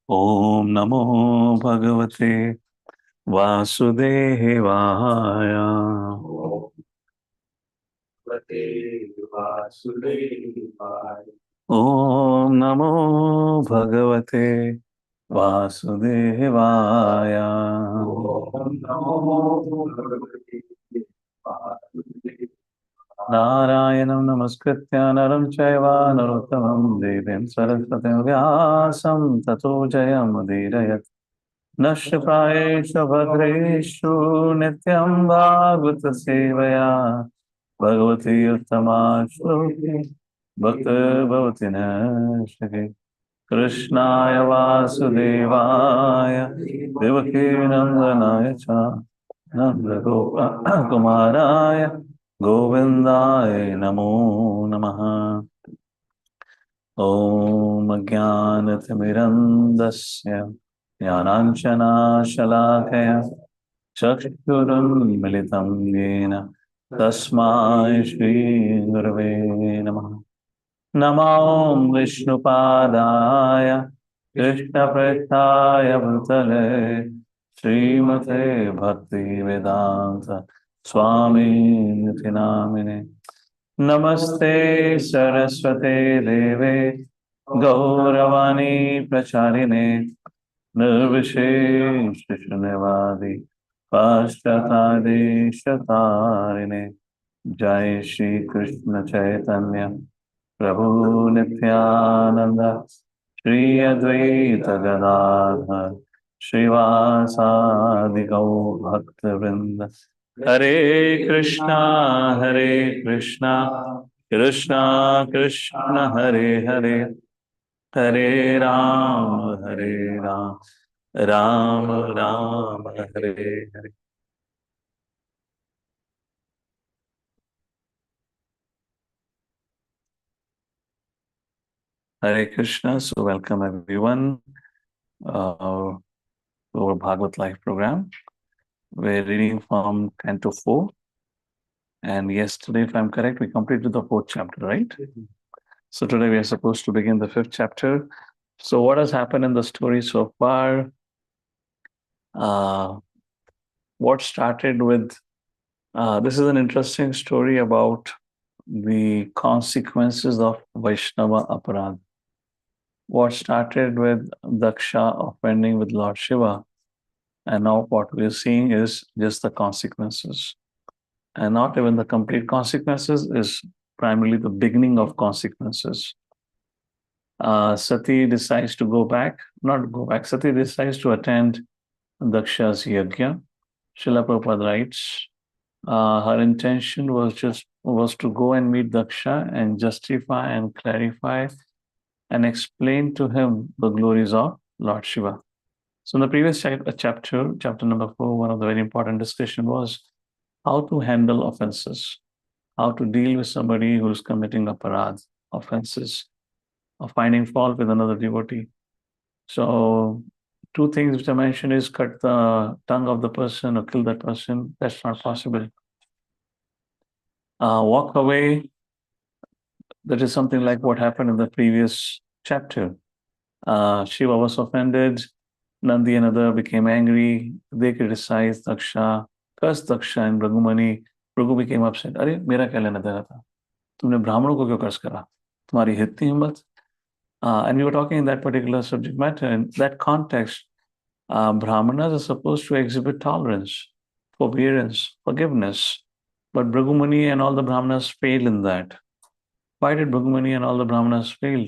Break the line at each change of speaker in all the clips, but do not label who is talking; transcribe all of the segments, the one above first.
Om Namo Bhagavate Vasudevaya. Om Namo Bhagavate Vasudevaya. Narayanam Namaskritya Naram Chaiva Narottamam Devim Saraswatim Vyasam Tato Jayam Nashtrapaesha Bhadreshu Nityam Bhagavata Sevaya Bhagavati Uttama Shloki Bhakta Bhavati Nashake Krishnaya Vasudevaya Devaki Nandanaya Cha Nanda Kumaraya Govindaya Namo Namaha Om Ajnanatimirandasya Jnananjana Shalakaya Chakshurunmilitam Yena Tasmai Shri Gurave Namah Namo Vishnupadaya Krishna Prestaya Bhutale Srimate Bhakti Vedanta Swami Niti Namine Namaste Saraswate Deve Gauravani Pracharine Nirvishesh Shunyavadi Paschatade Shatarine Jai Shri Krishna Chaitanya Prabhu Nityananda Shri Advaita Gadadhar Srivasadi Gaur Bhakta Vrinda Hare Krishna Krishna Krishna Hare Hare Hare Ram Ram Ram Hare Hare. Hare Krishna. So welcome everyone to our Bhagavat Life program. We're reading from Canto 4. And yesterday, if I'm correct, we completed the 4th chapter, right? So today we are supposed to begin the 5th chapter. So what has happened in the story so far? What started with, this is an interesting story about the consequences of Vaishnava Aparad. What started with Daksha offending with Lord Shiva, and now what we're seeing is just the consequences. And not even the complete consequences, is primarily the beginning of consequences. Sati decides to Sati decides to attend Daksha's yajna. Srila Prabhupada writes, her intention was to go and meet Daksha and justify and clarify and explain to him the glories of Lord Shiva. So in the previous chapter number 4, one of the very important discussion was how to handle offenses, how to deal with somebody who's committing aparadh, offenses, or finding fault with another devotee. So two things which I mentioned is cut the tongue of the person or kill that person. That's not possible. Walk away. That is something like what happened in the previous chapter. Shiva was offended. Nandi and other became angry. They criticized Daksha, cursed Daksha and Bhragumani. Bhrigu became upset. अरे मेरा क्या लेना देना था? तुमने ब्राह्मणों को क्यों कर्ज करा? तुम्हारी इतनी हिम्मत? And we were talking in that particular subject matter. In that context, Brahmanas are supposed to exhibit tolerance, forbearance, forgiveness. But Bhragumani and all the Brahmanas failed in that. Why did Bhragumani and all the Brahmanas fail?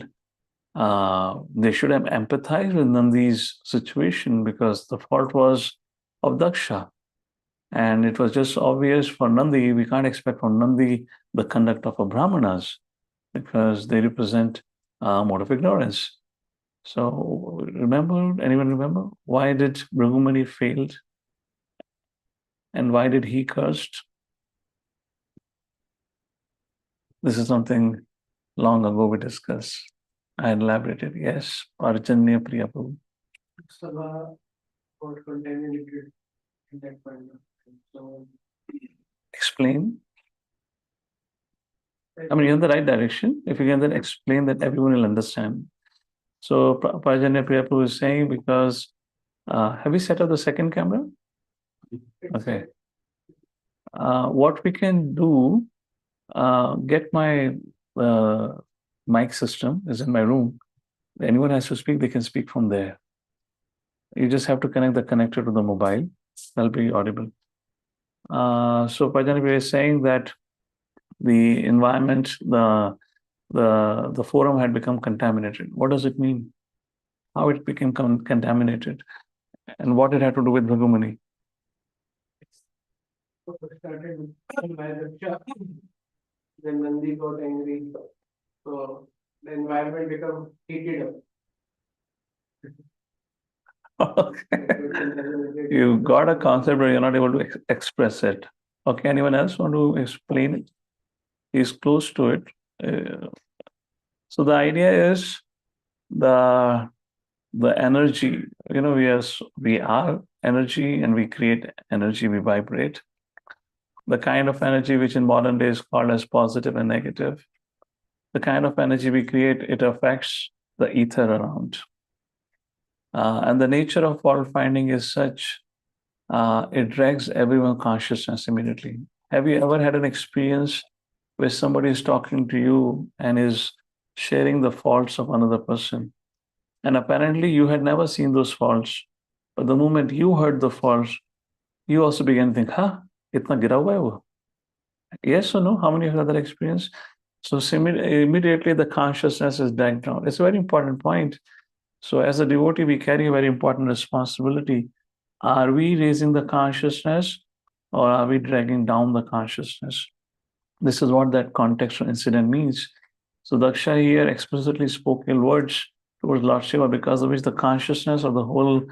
They should have empathized with Nandi's situation because the fault was of Daksha. And it was just obvious for Nandi, we can't expect from Nandi the conduct of a Brahmanas because they represent mode of ignorance. So anyone remember? Why did Bhragumani failed? And why did he cursed? This is something long ago we discussed. I elaborated. Yes, Arjanya Priya Prabhu. Explain. I mean, you're in the right direction. If you can then explain that, everyone will understand. So Prajanya Priyapu is saying because have we set up the second camera? Okay. What we can do, get my mic system is in my room. Anyone has to speak, they can speak from there. You just have to connect the connector to the mobile. That'll be audible. So Prajanya is saying that the environment, the forum had become contaminated. What does it mean? How it became contaminated, and what it had to do with Bhagumani?
Started with Mayapur. Then Nandi got angry, so the environment became heated up.
Okay. You got a concept, but you're not able to express it. Okay, anyone else want to explain it? He's close to it. So the idea is the energy. We are energy, and we create energy. We vibrate. The kind of energy which in modern days is called as positive and negative. The kind of energy we create, it affects the ether around. And the nature of fault finding is such, it drags everyone's consciousness immediately. Have you ever had an experience where somebody is talking to you and is sharing the faults of another person? And apparently you had never seen those faults. But the moment you heard the faults, you also began to think, huh, itna gira hua hai wo? Yes or no? How many of you had that experience? So immediately the consciousness is dragged down. It's a very important point. So as a devotee, we carry a very important responsibility. Are we raising the consciousness or are we dragging down the consciousness? This is what that contextual incident means. So Daksha here explicitly spoke ill words towards Lord Shiva, because of which the consciousness of the whole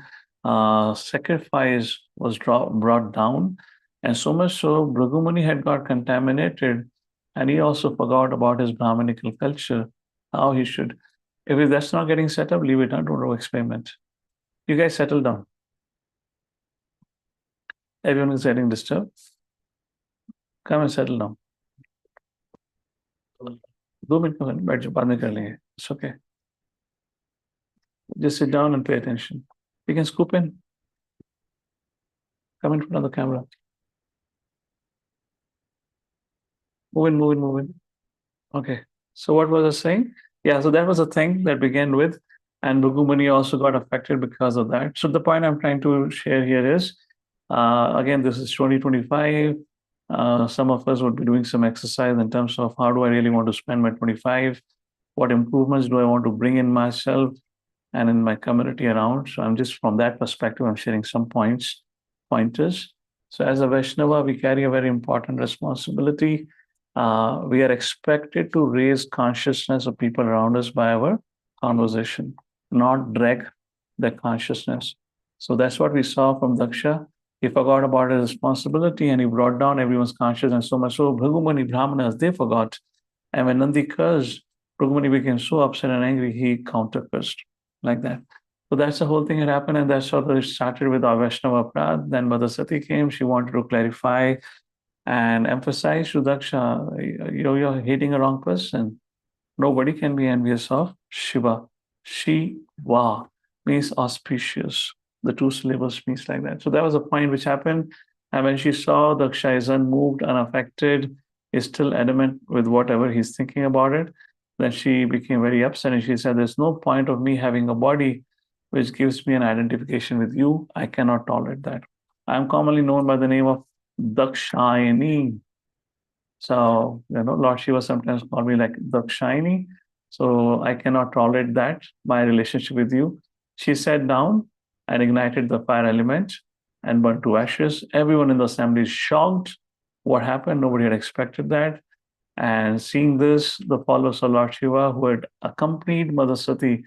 sacrifice was brought down. And so much so, Bhragumani had got contaminated, and he also forgot about his Brahminical culture, how he should. If that's not getting set up, leave it. I don't experiment. You guys settle down. Everyone is getting disturbed. Come and settle down. 2 minutes में बैठ जाओ, बाद में कर लेंगे. It's okay. Just sit down and pay attention. You can scoop in. Come in front of the camera. Move in. Okay. So what was I saying? Yeah, so that was a thing that began with, and Bhagumani also got affected because of that. So the point I'm trying to share here is, again, this is 2025. Some of us would be doing some exercise in terms of how do I really want to spend my 25? What improvements do I want to bring in myself and in my community around? So I'm just from that perspective, I'm sharing some pointers. So as a Vaishnava, we carry a very important responsibility. We are expected to raise consciousness of people around us by our conversation, not drag their consciousness. So that's what we saw from Daksha. He forgot about his responsibility and he brought down everyone's consciousness so much so Bhagumani Brahmanas, they forgot. And when Nandi cursed, Bhagumani became so upset and angry, he counter-cursed like that. So that's the whole thing that happened, and that's how it started with our Vaishnava Prad. Then Mother Sati came, she wanted to clarify and emphasize to Daksha, you're hating a wrong person. Nobody can be envious of Shiva. Shiva means auspicious. The two syllables means like that. So that was a point which happened. And when she saw Daksha is unmoved, unaffected, is still adamant with whatever he's thinking about it, then she became very upset and she said, there's no point of me having a body which gives me an identification with you. I cannot tolerate that. I'm commonly known by the name of Dakshayani. So, Lord Shiva sometimes called me like Dakshayani. So I cannot tolerate that, my relationship with you. She sat down and ignited the fire element and burnt to ashes. Everyone in the assembly is shocked. What happened? Nobody had expected that. And seeing this, the followers of Lord Shiva who had accompanied Mother Sati,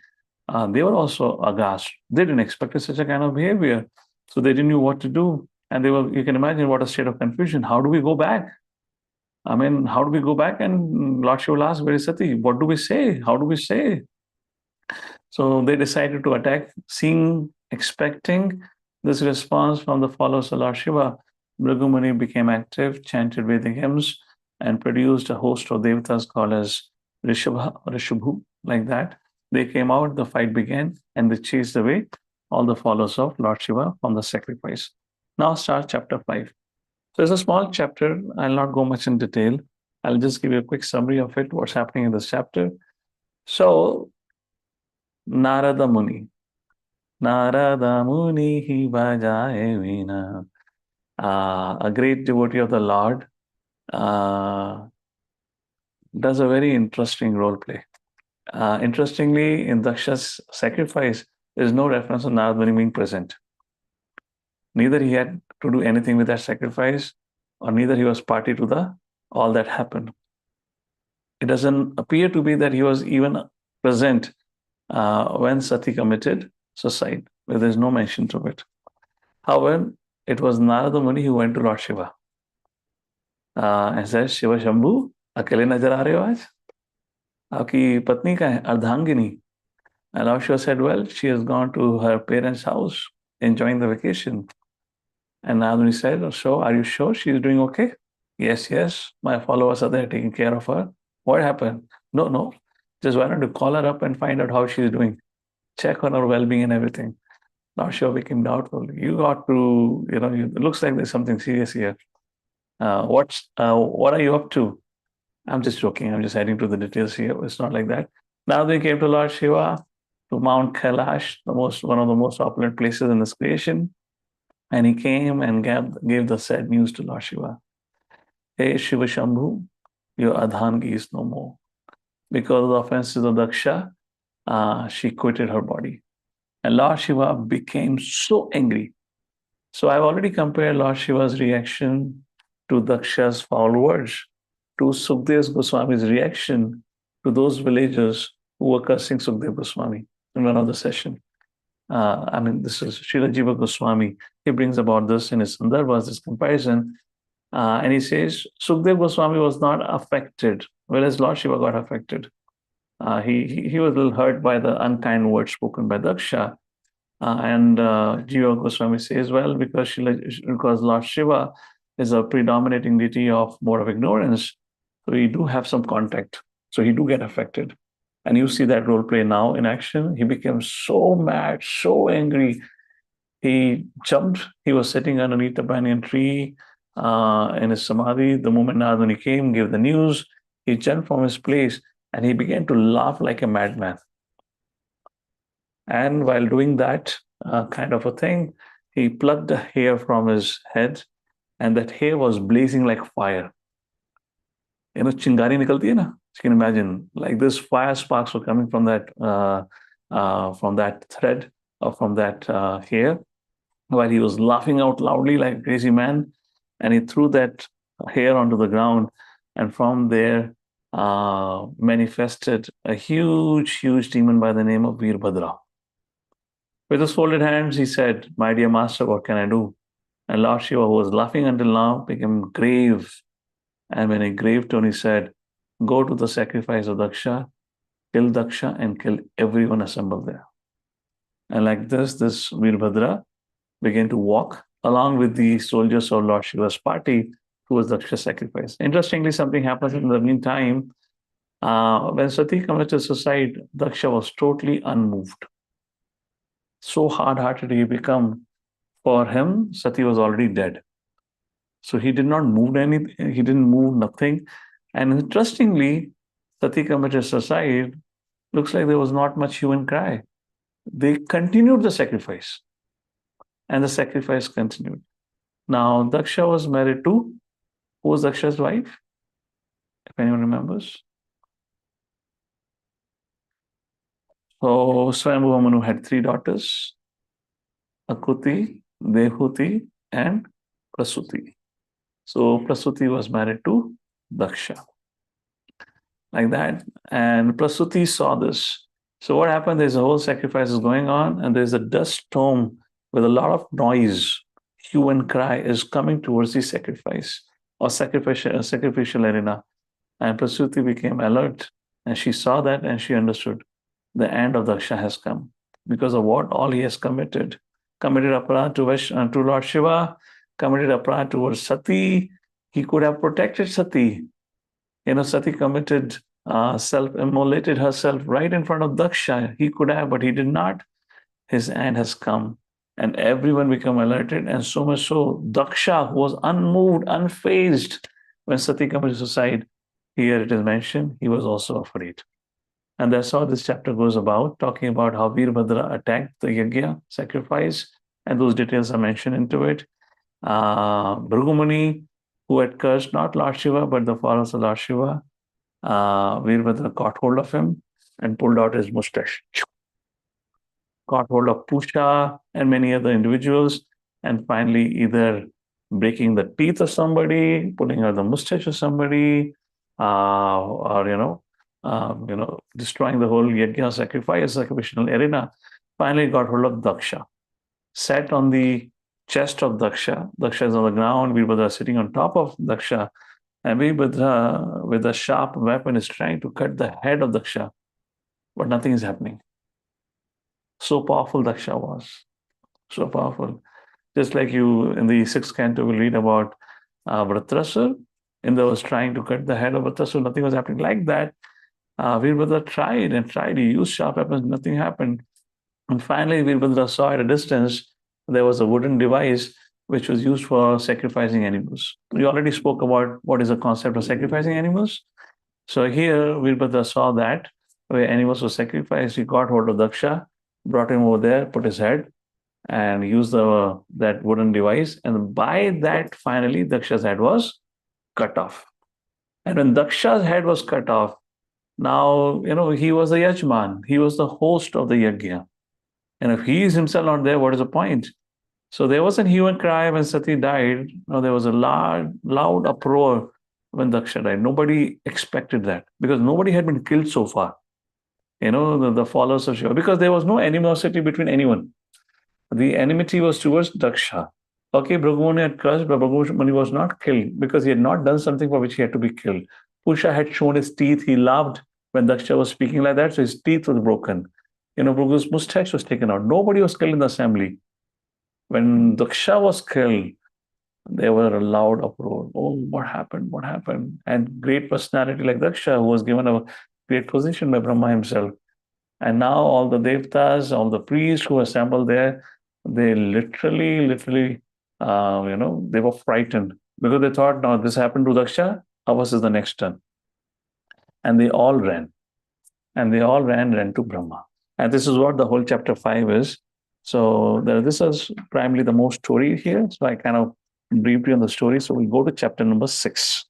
they were also aghast. They didn't expect such a kind of behavior. So they didn't know what to do. And you can imagine what a state of confusion. How do we go back? I mean, how do we go back? And Lord Shiva asked, where is Sati? What do we say? How do we say? So they decided to attack, expecting this response from the followers of Lord Shiva. Bhragumani became active, chanted Vedic hymns, and produced a host of devatas called as Rishabhu, like that. They came out, the fight began, and they chased away all the followers of Lord Shiva from the sacrifice. Now starts chapter 5. So it's a small chapter. I'll not go much in detail. I'll just give you a quick summary of it, what's happening in this chapter. So, Narada Muni. Narada Muni hi bajaye veena. A great devotee of the Lord does a very interesting role play. Interestingly, in Daksha's sacrifice, there's no reference to Narada Muni being present. Neither he had to do anything with that sacrifice, or neither he was party to the all that happened. It doesn't appear to be that he was even present when Sati committed suicide, where there's no mention of it. However, it was Narada Muni who went to Lord Shiva and said, Shiva Shambhu, अकेले नजर आ रहे हो आज? आपकी पत्नी का है अर्धांगिनी. And Lord Shiva said, well, she has gone to her parents' house, enjoying the vacation. And Narada Muni said, so are you sure she's doing okay? Yes, yes, my followers are there taking care of her. What happened? No, just wanted to call her up and find out how she's doing. Check on her well-being and everything. Lord Shiva became doubtful. You got to, it looks like there's something serious here. What are you up to? I'm just joking. I'm just adding to the details here. It's not like that. Now they came to Lord Shiva, to Mount Kailash, one of the most opulent places in this creation. And he came and gave the sad news to Lord Shiva. Hey, Shiva Shambhu, your Adhangi is no more. Because of the offenses of Daksha, she quitted her body. And Lord Shiva became so angry. So I've already compared Lord Shiva's reaction to Daksha's foul words to Sukdev Goswami's reaction to those villagers who were cursing Sukdev Goswami in one of the session. This is Srila Jiva Goswami. He brings about this in his Sandarbhas, this comparison. And he says, Sukdev Goswami was not affected, whereas Lord Shiva got affected. He was a little hurt by the unkind words spoken by Daksha. Jiva Goswami says, well, because Lord Shiva is a predominating deity of more of ignorance, so he do have some contact. So he do get affected. And you see that role play now in action. He became so mad, so angry. He jumped. He was sitting underneath a banyan tree in his samadhi. The moment Narada Muni came, gave the news, he jumped from his place and he began to laugh like a madman. And while doing that kind of a thing, he plucked the hair from his head, and that hair was blazing like fire. Chingari nikalti hai na? You can imagine, like this fire sparks were coming from that thread or from that hair, while he was laughing out loudly like a crazy man, and he threw that hair onto the ground, and from there manifested a huge demon by the name of Veerbhadra. With his folded hands, he said, my dear master, what can I do? And Lord Shiva, who was laughing until now, became grave. And when a grave tone, he said, go to the sacrifice of Daksha, kill Daksha, and kill everyone assembled there. And like this Veerbhadra began to walk along with the soldiers of Lord Shiva's party towards Daksha's sacrifice. Interestingly, something happens in the meantime. When Sati committed suicide, Daksha was totally unmoved. So hard-hearted he became. For him, Sati was already dead. So he did not move anything, he didn't move nothing. And interestingly, Sati committed suicide. Looks like there was not much hue and cry. They continued the sacrifice. And the sacrifice continued. Now, Daksha was married to, who was Daksha's wife? If anyone remembers. So, Swayambhuva Manu had 3 daughters, Akuti, Dehuti, and Prasuti. So Prasuti was married to Daksha. Like that. And Prasuti saw this. So what happened? There's a whole sacrifice is going on, and there's a dust storm with a lot of noise, hue and cry is coming towards the sacrifice or sacrificial arena. And Prasuti became alert, and she saw that and she understood the end of Daksha has come because of what all he has committed. Committed aparadh to Lord Shiva, committed aparadh towards Sati. He could have protected Sati. Sati committed self-immolated herself right in front of Daksha. He could have, but he did not. His end has come. And everyone become alerted. And so much so, Daksha, who was unmoved, unfazed when Sati committed suicide, here it is mentioned, he was also afraid. And that's how this chapter goes about, talking about how Veerbhadra attacked the yajna, sacrifice, and those details are mentioned into it. Bhrigumuni, who had cursed not Lord Shiva, but the followers of Lord Shiva, Veerbhadra caught hold of him and pulled out his mustache, caught hold of Pusha and many other individuals, and finally either breaking the teeth of somebody, pulling out the mustache of somebody, or destroying the whole yajna sacrifice, sacrificial arena. Finally, got hold of Daksha, sat on the chest of Daksha. Daksha is on the ground. Veerbhadra is sitting on top of Daksha, and Veerbhadra, with a sharp weapon, is trying to cut the head of Daksha, but nothing is happening. So powerful Daksha was. So powerful. Just like you in the sixth canto will read about Vritrasur. Indra was trying to cut the head of Vritrasur, nothing was happening. Like that, Veerbhadra tried and tried. He used sharp weapons, nothing happened. And finally, Veerbhadra saw at a distance there was a wooden device which was used for sacrificing animals. We already spoke about what is the concept of sacrificing animals. So here, Veerbhadra saw that where animals were sacrificed. He got hold of Daksha, brought him over there, put his head, and used that wooden device. And by that, finally, Daksha's head was cut off. And when Daksha's head was cut off, now, he was the Yajman. He was the host of the Yajna. And if he is himself not there, what is the point? So there was a hue and cry when Sati died. Now there was a loud uproar when Daksha died. Nobody expected that because nobody had been killed so far. The followers of Shiva, because there was no animosity between anyone. The enmity was towards Daksha. Okay, Bhrigumuni had cursed, but Bhrigumuni was not killed because he had not done something for which he had to be killed. Pusha had shown his teeth. He laughed when Daksha was speaking like that, so his teeth was broken. Bhrigu's mustache was taken out. Nobody was killed in the assembly. When Daksha was killed, there were a loud uproar. Oh, what happened? What happened? And great personality like Daksha, who was given a great position by Brahma himself. And now all the devtas, all the priests who assembled there, they literally, they were frightened because they thought, now this happened to Daksha, ours is the next turn. And they all ran. And they all ran to Brahma. And this is what the whole chapter 5 is. So this is primarily the most story here. So I kind of briefed you on the story. So we'll go to chapter number 6.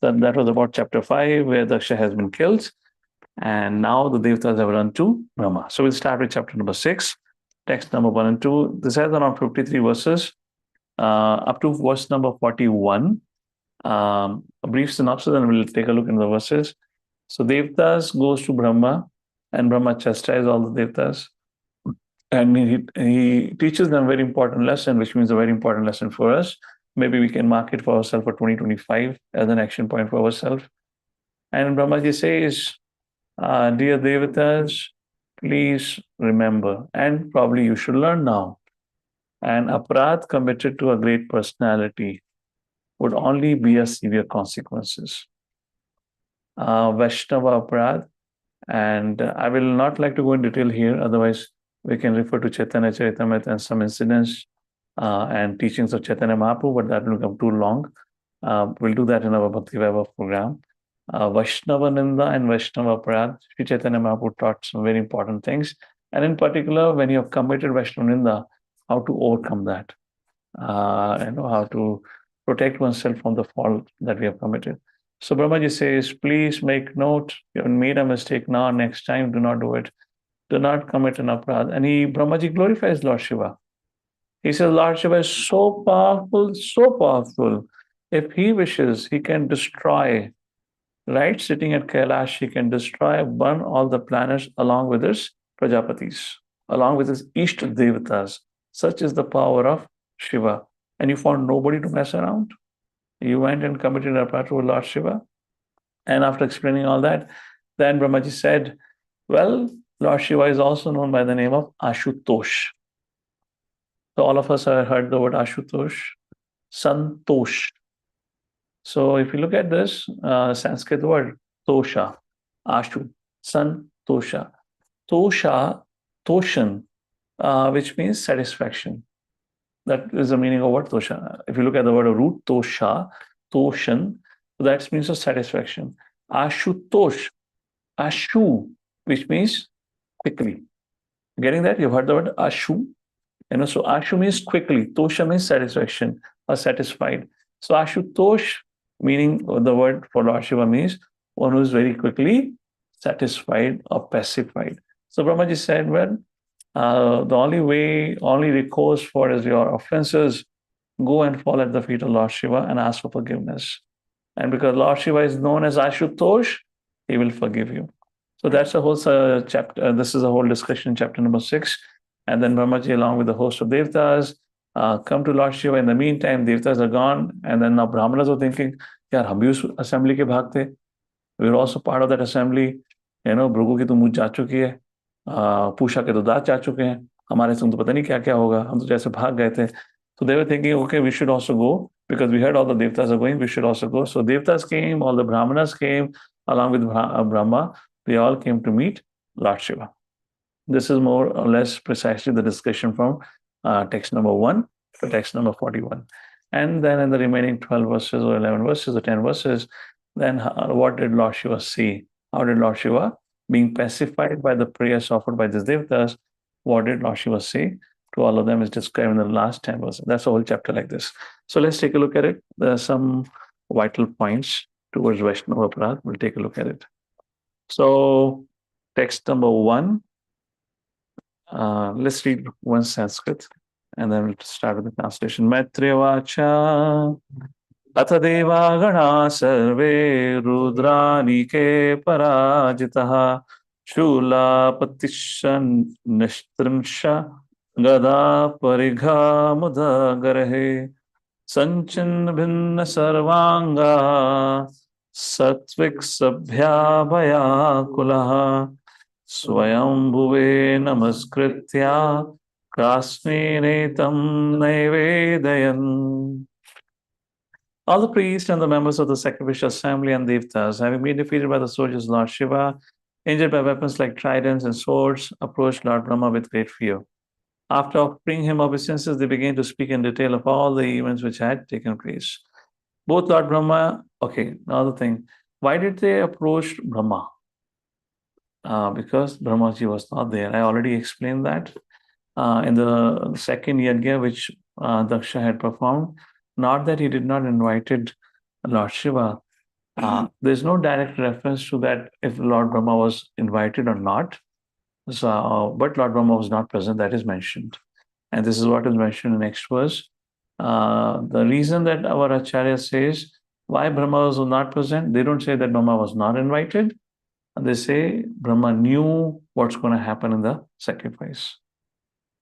Then that was about chapter 5, where Daksha has been killed. And now the Devatas have run to Brahma. So we'll start with chapter number 6, text number 1 and 2. This has around 53 verses, up to verse number 41. A brief synopsis, and we'll take a look into the verses. So Devatas goes to Brahma, and Brahma chastises all the Devatas. And he teaches them a very important lesson, which means a very important lesson for us. Maybe we can mark it for ourselves for 2025 as an action point for ourselves. And Brahmaji says, dear Devatas, please remember, and probably you should learn now, an aparadh committed to a great personality would only be a severe consequences. Vaishnava aparadh, and I will not like to go in detail here, otherwise we can refer to Chaitanya Charitamrita and some incidents and teachings of Chaitanya Mahaprabhu, but that will become too long. We'll do that in our Bhakti Vaibhav program. Vaishnava Ninda and Vaishnava Aparadh, Sri Chaitanya Mahaprabhu taught some very important things. And in particular, when you have committed Vaishnava Ninda, how to overcome that. How to protect oneself from the fault that we have committed. So Brahmaji says, please make note, you have made a mistake now, next time do not do it. Do not commit an aparadh. And Brahmaji glorifies Lord Shiva. He says, Lord Shiva is so powerful, so powerful. If he wishes, he can destroy, right? Sitting at Kailash, he can destroy, burn all the planets along with his Prajapatis, along with his Ishta Devatas. Such is the power of Shiva. And you found nobody to mess around. You went and committed a aparadh with Lord Shiva. And after explaining all that, then Brahmaji said, well, Lord Shiva is also known by the name of Ashutosh. So all of us have heard the word Ashutosh, Santosh. So if you look at this Sanskrit word, tosha, Ashu, Santosha. Toshan, which means satisfaction. That is the meaning of what tosha. If you look at the word root, toshan, that means of satisfaction. Ashutosh, ashu, which means quickly. Getting that? You've heard the word ashu. So ashu means quickly. Tosha means satisfaction or satisfied. So ashutosh, meaning the word for Lord Shiva means one who is very quickly satisfied or pacified. So Brahmaji said, well, the only recourse for is your offenses, go and fall at the feet of Lord Shiva and ask for forgiveness. And because Lord Shiva is known as Ashutosh, he will forgive you. So that's the whole chapter. This is a whole discussion in chapter number 6. And then Brahmaji, along with the host of Devtas, come to Lord Shiva. In the meantime, Devtas are gone. And then now Brahmanas are thinking, यार हम भी उस assembly के भाग थे. We were also part of that assembly. Bhrigu की तो मुझ जा चुकी है. पूषा के तो दांत जा चुके हैं. हमारे संग तो पता नहीं क्या क्या होगा. हम तो जैसे भाग गए थे. So they were thinking, okay, we should also go because we heard all the devtas are going. We should also go. So devtas came, all the brahmanas came along with Brahma. They all came to meet Lord Shiva. This is more or less precisely the discussion from text number 1 to text number 41. And then in the remaining 12 verses or 11 verses or 10 verses, then what did Lord Shiva see? How did Lord Shiva, being pacified by the prayers offered by these devtas, what did Lord Shiva say to all of them is described in the last 10 verses. That's a whole chapter like this. So let's take a look at it. There are some vital points towards Vaishnava Aparadh. We'll take a look at it. So text number 1. Let's read one Sanskrit and then we'll start with the translation. Maitryevacha अथ देवागणा सर्वे रुद्रानिके पराजितः शूलापतिश्च गदा परिघा मुदगर्हे संचिन्न भिन्न सर्वांगा सत्विक सभ्या भयाकुलः स्वयंभुवे नमस्कृत्या कृष्णेनेतं नैवेदयन्. All the priests and the members of the sacrificial assembly and devtas, having been defeated by the soldiers of Lord Shiva, injured by weapons like tridents and swords, approached Lord Brahma with great fear. After offering him obeisances, they began to speak in detail of all the events which had taken place. Both Lord Brahma, okay, now the thing, why did they approach Brahma? Because Brahmaji was not there. I already explained that in the second yajna which Daksha had performed. Not that he did not invited Lord Shiva. There's no direct reference to that if Lord Brahma was invited or not. So, but Lord Brahma was not present, that is mentioned. And this is what is mentioned in the next verse. The reason that our Acharya says why Brahma was not present, they don't say that Brahma was not invited. They say Brahma knew what's going to happen in the sacrifice.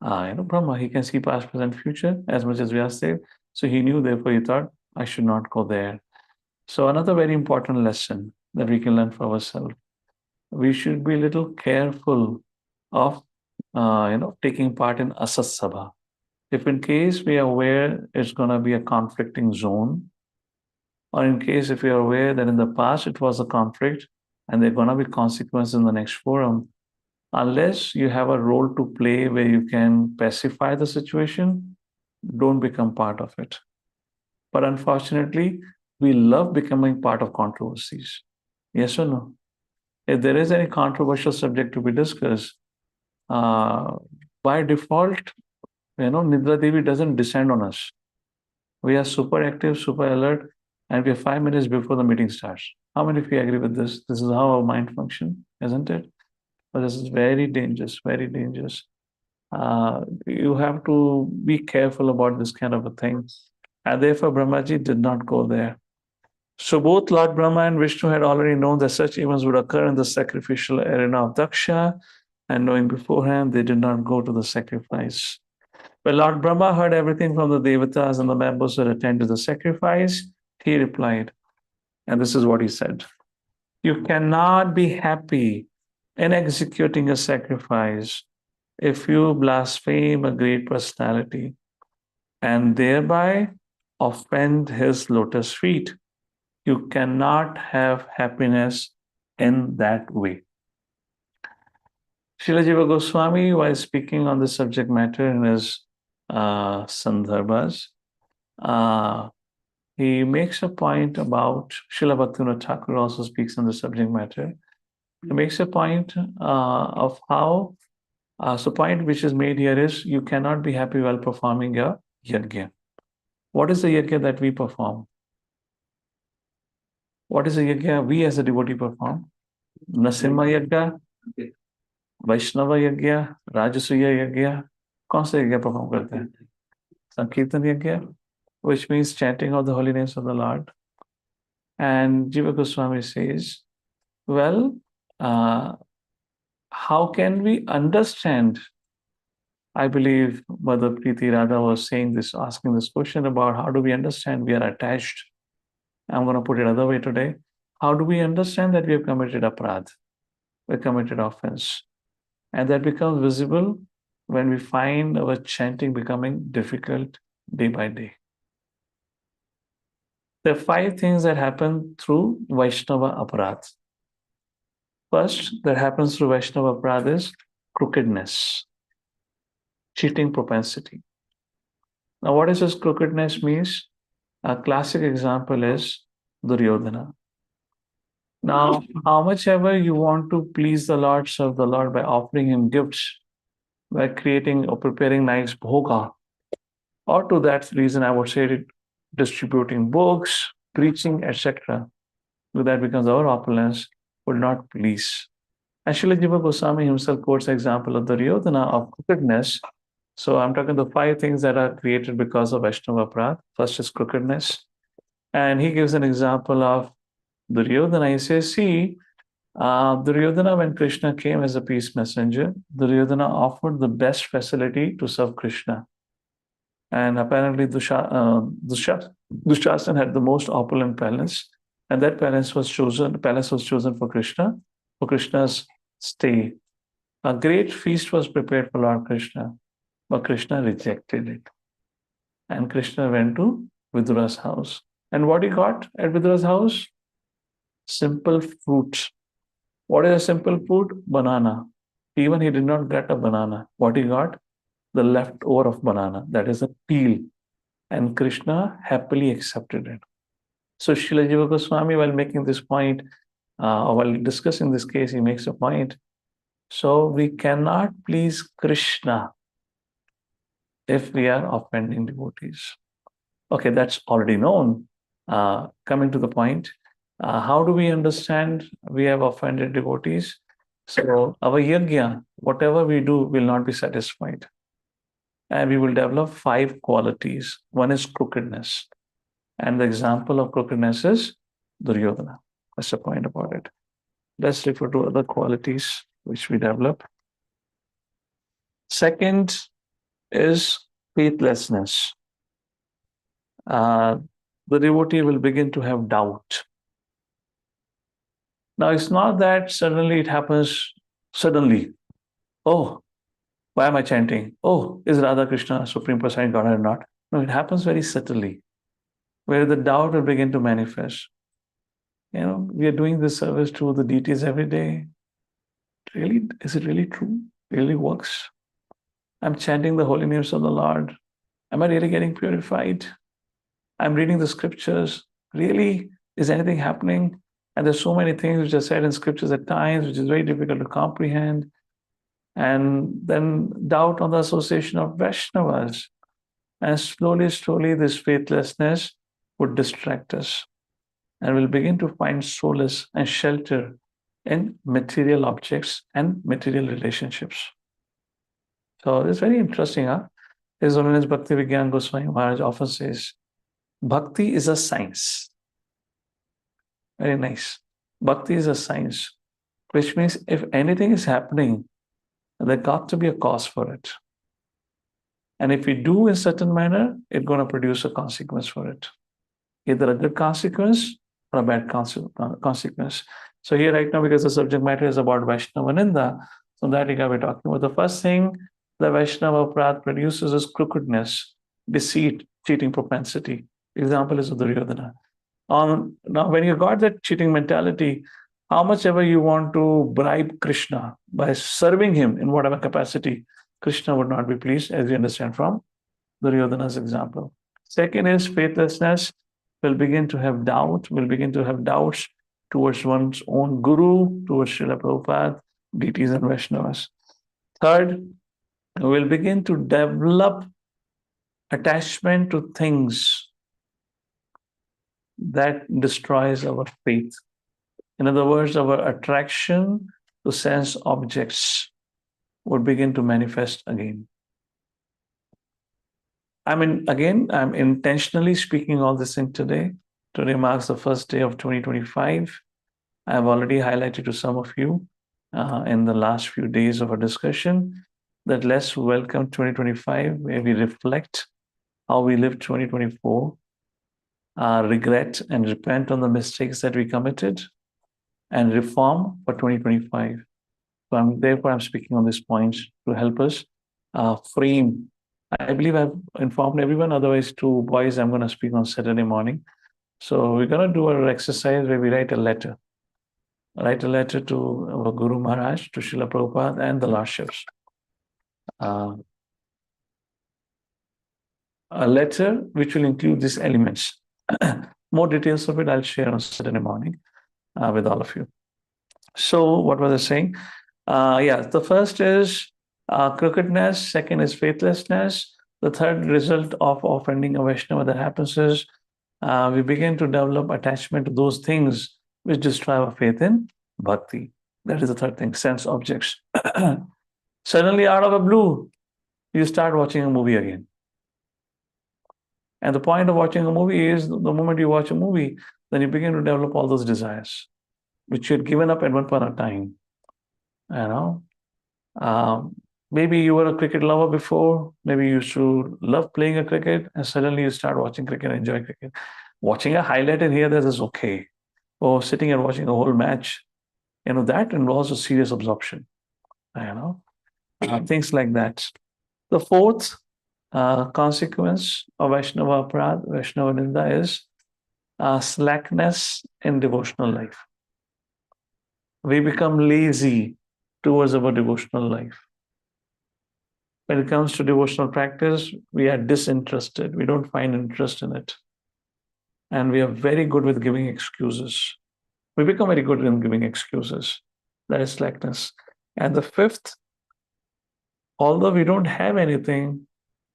Brahma, he can see past, present, future as much as we are saved. So he knew, therefore he thought, I should not go there. So another very important lesson that we can learn for ourselves. We should be a little careful of, taking part in Asat Sabha. If in case we are aware it's going to be a conflicting zone, or in case if we are aware that in the past it was a conflict and there are going to be consequences in the next forum, unless you have a role to play where you can pacify the situation, don't become part of it. But unfortunately, we love becoming part of controversies. Yes or no? If there is any controversial subject to be discussed, by default, Nidra Devi doesn't descend on us. We are super active, super alert, and we are 5 minutes before the meeting starts. How many of you agree with this? This is how our mind functions, isn't it? But this is very dangerous, very dangerous. You have to be careful about this kind of a thing. And therefore, Brahmaji did not go there. So both Lord Brahma and Vishnu had already known that such events would occur in the sacrificial arena of Daksha, and knowing beforehand, they did not go to the sacrifice. When Lord Brahma heard everything from the Devatas and the members who had attended the sacrifice, he replied, and this is what he said, you cannot be happy in executing a sacrifice if you blaspheme a great personality and thereby offend his lotus feet. You cannot have happiness in that way. Srila Jiva Goswami, while speaking on the subject matter in his Sandarbhas, he makes a point about, Srila Bhaktivinoda Thakur also speaks on the subject matter. He makes a point of how, so point which is made here is, you cannot be happy while performing a yajna. What is the yajna that we perform? What is the yajna we as a devotee perform? Nasimha yajna, Vaishnava yajna, Rajasuya yajna. कौन सा यज्ञ perform करते हैं? Sankirtan yajna, which means chanting of the holy names of the Lord. And Jiva Goswami says, well, how can we understand? I believe Mother Preeti Radha was saying this, asking this question about how do we understand we are attached. I'm going to put it another way today. How do we understand that we have committed aparadh? We committed offense. And that becomes visible when we find our chanting becoming difficult day by day. There are 5 things that happen through Vaishnava aparadh. First, that happens through Vaishnava aparadh is crookedness, cheating propensity. Now, what does this crookedness means? A classic example is Duryodhana. Now, how much ever you want to please the Lord, serve the Lord by offering him gifts, by creating or preparing nice bhoga, or to that reason, I would say distributing books, preaching, etc. So that becomes our opulence, would not please. And Srila Jiva Goswami himself quotes an example of Duryodhana of crookedness. So I'm talking the 5 things that are created because of Vaishnava aparadh. First is crookedness. And he gives an example of Duryodhana. He says, see, Duryodhana, when Krishna came as a peace messenger, Duryodhana offered the best facility to serve Krishna. And apparently Dushasana had the most opulent palace. And that palace was chosen for Krishna, for Krishna's stay. A great feast was prepared for Lord Krishna, but Krishna rejected it. And Krishna went to Vidura's house. And what he got at Vidura's house? Simple fruits. What is a simple fruit? Banana. Even he did not get a banana. What he got? The leftover of banana. That is a peel. And Krishna happily accepted it. So Srila Jiva Goswami, while making this point, or while discussing this case, he makes a point. So we cannot please Krishna if we are offending devotees. Okay, that's already known. Coming to the point, how do we understand we have offended devotees? So our yajna, whatever we do, will not be satisfied. And we will develop 5 qualities. One is crookedness. And the example of crookedness is Duryodhana. That's the point about it. Let's refer to other qualities which we develop. Second is faithlessness. The devotee will begin to have doubt. Now, it's not that suddenly it happens suddenly. Oh, why am I chanting? Oh, is Radha Krishna Supreme Personality God or not? No, it happens very subtly, where the doubt will begin to manifest. We are doing this service to the deities every day. Really, is it really true? It really works? I'm chanting the holy names of the Lord. Am I really getting purified? I'm reading the scriptures. Really, is anything happening? And there's so many things which are said in scriptures at times, which is very difficult to comprehend. And then doubt on the association of Vaishnavas. And slowly, this faithlessness would distract us. And we'll begin to find solace and shelter in material objects and material relationships. So it's very interesting. His Holiness Bhakti Vigyan Goswami Maharaj often says, Bhakti is a science. Very nice. Bhakti is a science, which means if anything is happening, there got to be a cause for it. And if we do in a certain manner, it's going to produce a consequence for it. Either a good consequence or a bad consequence. So here right now, because the subject matter is about Vaishnava Ninda, so that regard we're talking about. The first thing the Vaishnava aparadh produces is crookedness, deceit, cheating propensity. Example is Duryodhana. Now, when you got that cheating mentality, how much ever you want to bribe Krishna by serving him in whatever capacity, Krishna would not be pleased, as we understand from Duryodhana's example. Second is faithlessness. Will begin to have doubt, will begin to have doubts towards one's own guru, towards Srila Prabhupada, deities and Vaishnavas. Third, will begin to develop attachment to things that destroys our faith. In other words, our attraction to sense objects would begin to manifest again. Again, I'm intentionally speaking all this thing today. Today marks the first day of 2025. I've already highlighted to some of you in the last few days of our discussion that let's welcome 2025, where we reflect how we lived 2024, regret and repent on the mistakes that we committed, and reform for 2025. So therefore, I'm speaking on this point to help us frame. I believe I've informed everyone. Otherwise, to boys, I'm going to speak on Saturday morning. So we're going to do an exercise where we write a letter. Write a letter to our Guru Maharaj, to Srila Prabhupada and the Lordships. A letter which will include these elements. More details of it I'll share on Saturday morning with all of you. So what was I saying? The first is crookedness, second is faithlessness. The third result of offending a Vaishnava that happens is we begin to develop attachment to those things which destroy our faith in bhakti. That is the third thing, sense objects. Suddenly, out of the blue, you start watching a movie again. And the point of watching a movie is the moment you watch a movie, then you begin to develop all those desires, which you had given up at one point of time. Maybe you were a cricket lover before. Maybe you used to love playing a cricket, and suddenly you start watching cricket and enjoy cricket. Watching a highlight in here, that is okay. Or sitting and watching a whole match, that involves a serious absorption. Things like that. The fourth consequence of Vaishnava Aparad, Vaishnava Ninda is slackness in devotional life. We become lazy towards our devotional life. When it comes to devotional practice, we are disinterested. We don't find interest in it. And we are very good with giving excuses. We become very good in giving excuses. That is slackness. And the fifth, although we don't have anything,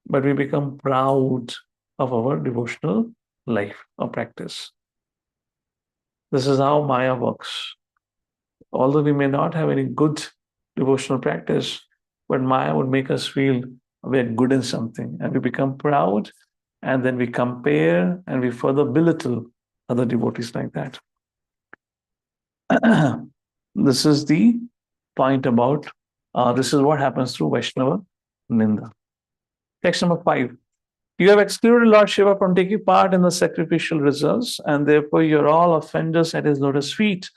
but we become proud of our devotional life or practice. This is how Maya works. Although we may not have any good devotional practice, but Maya would make us feel we're good in something, and we become proud, and then we compare and we further belittle other devotees like that. This is the point about, this is what happens through Vaishnava Ninda. Text number 5. You have excluded Lord Shiva from taking part in the sacrificial results, and therefore you're all offenders at his lotus feet.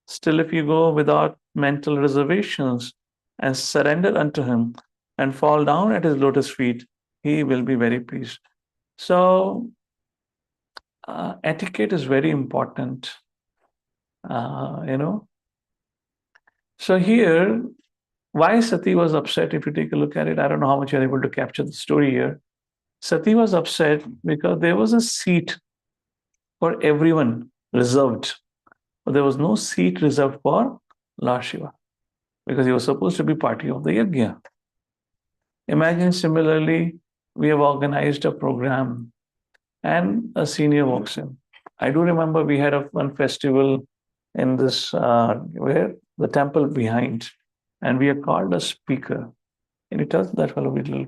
Still, if you go without mental reservations and surrender unto him and fall down at his lotus feet, he will be very pleased. So, etiquette is very important. So here, why Sati was upset, if you take a look at it, I don't know how much you're able to capture the story here. Sati was upset because there was a seat for everyone reserved, but there was no seat reserved for Lord Shiva because he was supposed to be party of the yajna. Imagine similarly, we have organized a program and a senior walks in. I do remember we had one festival in this, where the temple behind, and we are called a speaker. Can you tell that fellow a little?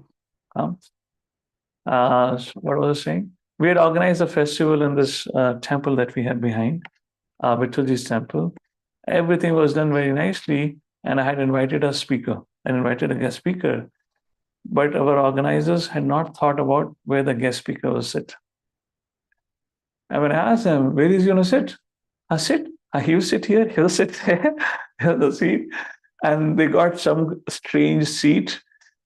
What was I saying? We had organized a festival in this temple that we had behind, Vitulji's temple. Everything was done very nicely, and I had invited a speaker. I invited a guest speaker, but our organizers had not thought about where the guest speaker will sit. And when I asked him, where is he going to sit? I sit. He'll sit here, he'll sit there, the seat. And they got some strange seat.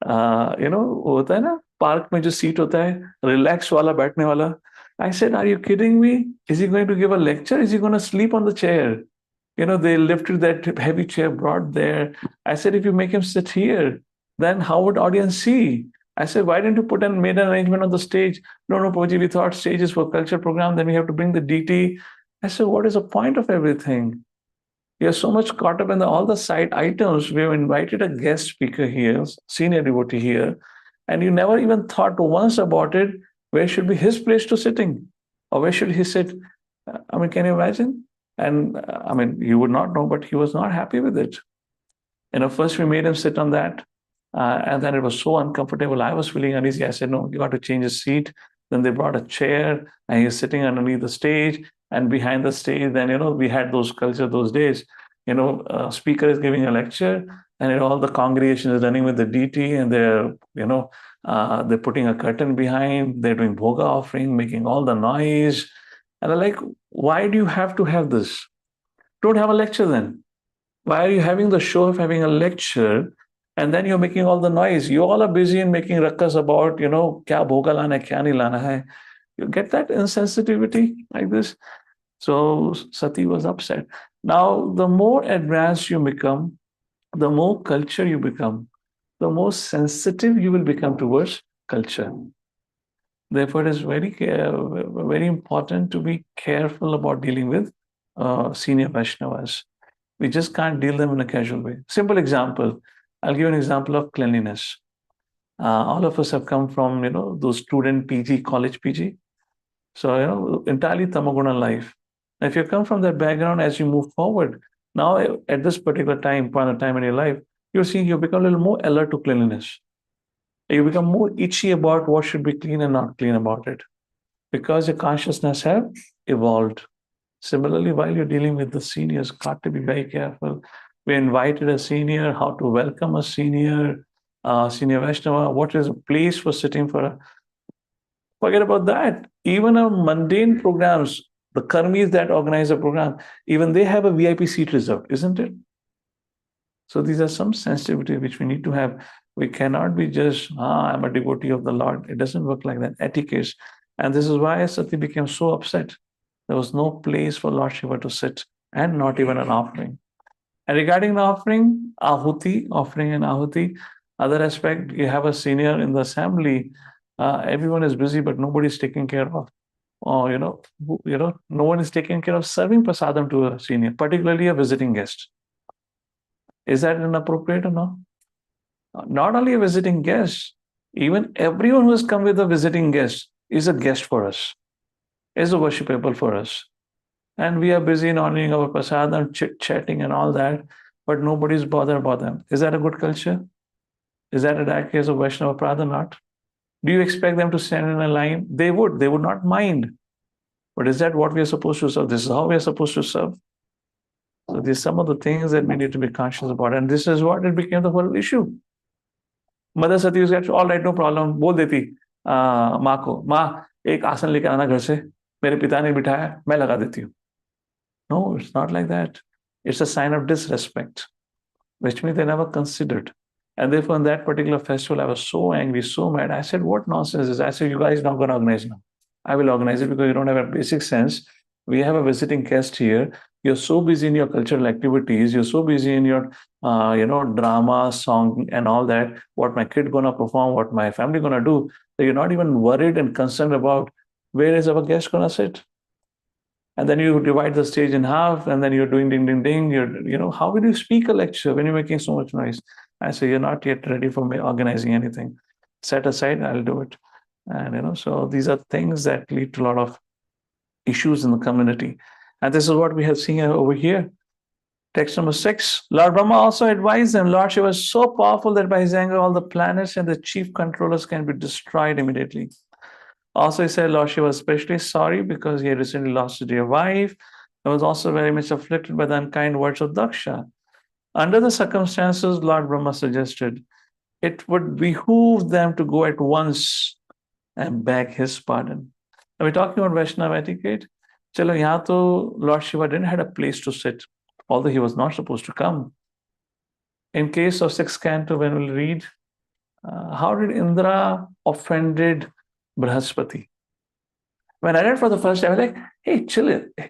होता है ना park में जो seat होता है relax वाला बैठने वाला. I said, are you kidding me? Is he going to give a lecture? Is he going to sleep on the chair? They lifted that heavy chair, brought there. I said, if you make him sit here, then how would audience see? I said, why didn't you made an arrangement on the stage? No, no, Poji, we thought stage is for culture program, then we have to bring the DT. I said, what is the point of everything? You're so much caught up in all the side items. We have invited a guest speaker here, senior devotee here, and you never even thought once about it. Where should be his place to sitting, or where should he sit? I mean, can you imagine? And I mean, you would not know, but he was not happy with it. First we made him sit on that, and then it was so uncomfortable. I was feeling uneasy. I said, no, you got to change his seat. Then they brought a chair, and he's sitting underneath the stage. And behind the stage, then, we had those culture those days. Speaker is giving a lecture, and all the congregation is running with the DT, and they're putting a curtain behind. They're doing bhoga offering, making all the noise. And I'm like, why do you have to have this? Don't have a lecture then. Why are you having the show of having a lecture, and then you're making all the noise? You all are busy in making ruckus about, kya bhoga lana hai, kya nahi lana hai. You get that insensitivity like this? So Sati was upset. Now, the more advanced you become, the more culture you become, the more sensitive you will become towards culture. Therefore, it is very important to be careful about dealing with senior Vaishnavas. We just can't deal them in a casual way. Simple example. I'll give you an example of cleanliness. All of us have come from, those student PG, college PG. So, entirely tamaguna life. Now, if you come from that background, as you move forward, now at this particular point of time in your life, you're seeing you become a little more alert to cleanliness. You become more itchy about what should be clean and not clean about it, because your consciousness have evolved. Similarly, while you're dealing with the seniors, got to be very careful. We invited a senior, how to welcome a senior Vaishnava, what is a place for sitting for forget about that. Even our mundane programs, the karmis that organize a program, even they have a VIP seat reserved, isn't it? So these are some sensitivity which we need to have. We cannot be just, I'm a devotee of the Lord. It doesn't work like that. Etiquette. And this is why Sati became so upset. There was no place for Lord Shiva to sit, and not even an offering. And regarding the offering, offering and ahuti, other aspect, you have a senior in the assembly. Everyone is busy, but nobody is taking care of. Or no one is taking care of serving prasadam to a senior, particularly a visiting guest. Is that inappropriate or not? Not only a visiting guest, even everyone who has come with a visiting guest is a guest for us, is a worshipable for us. And we are busy in honoring our prasadam, chit-chatting and all that, but nobody's bothered about them. Is that a good culture? Is that a direct case of Vaishnava Prada? Not. Do you expect them to stand in a line? They would not mind. But is that what we are supposed to serve? This is how we are supposed to serve. So these are some of the things that we need to be conscious about. And this is what it became the whole issue. Mother Sati was like, all right, no problem. बोल देती माँ को, माँ एक आसन लेकर आना घर से, मेरे पिता ने बिठाया, मैं लगा देती हूँ. No, it's not like that. It's a sign of disrespect, which means they never considered. And therefore, in that particular festival, I was so angry, so mad. I said, what nonsense is this? I said, you guys not going to organize now. I will organize it because you don't have a basic sense. We have a visiting guest here. You're so busy in your cultural activities. You're so busy in your, drama, song, and all that. What my kid gonna perform, what my family gonna do. So you're not even worried and concerned about where is our guest gonna sit. And then you divide the stage in half, and then you're doing ding, ding, ding. How will you speak a lecture when you're making so much noise? I say, you're not yet ready for me organizing anything. Set aside, I'll do it. And, so these are things that lead to a lot of issues in the community. And this is what we have seen over here. Text number 6. Lord Brahma also advised them. Lord Shiva was so powerful that by his anger, all the planets and the chief controllers can be destroyed immediately. Also, he said Lord Shiva was especially sorry because he had recently lost his dear wife and was also very much afflicted by the unkind words of Daksha. Under the circumstances, Lord Brahma suggested it would behoove them to go at once and beg his pardon. Now we're talking about Vaishnava etiquette. Chalo, yahan to Lord Shiva didn't have a place to sit, although he was not supposed to come. In case of 6th canto, when we'll read, how did Indra offended Brahaspati? When I read for the first time, I was like, hey, chill,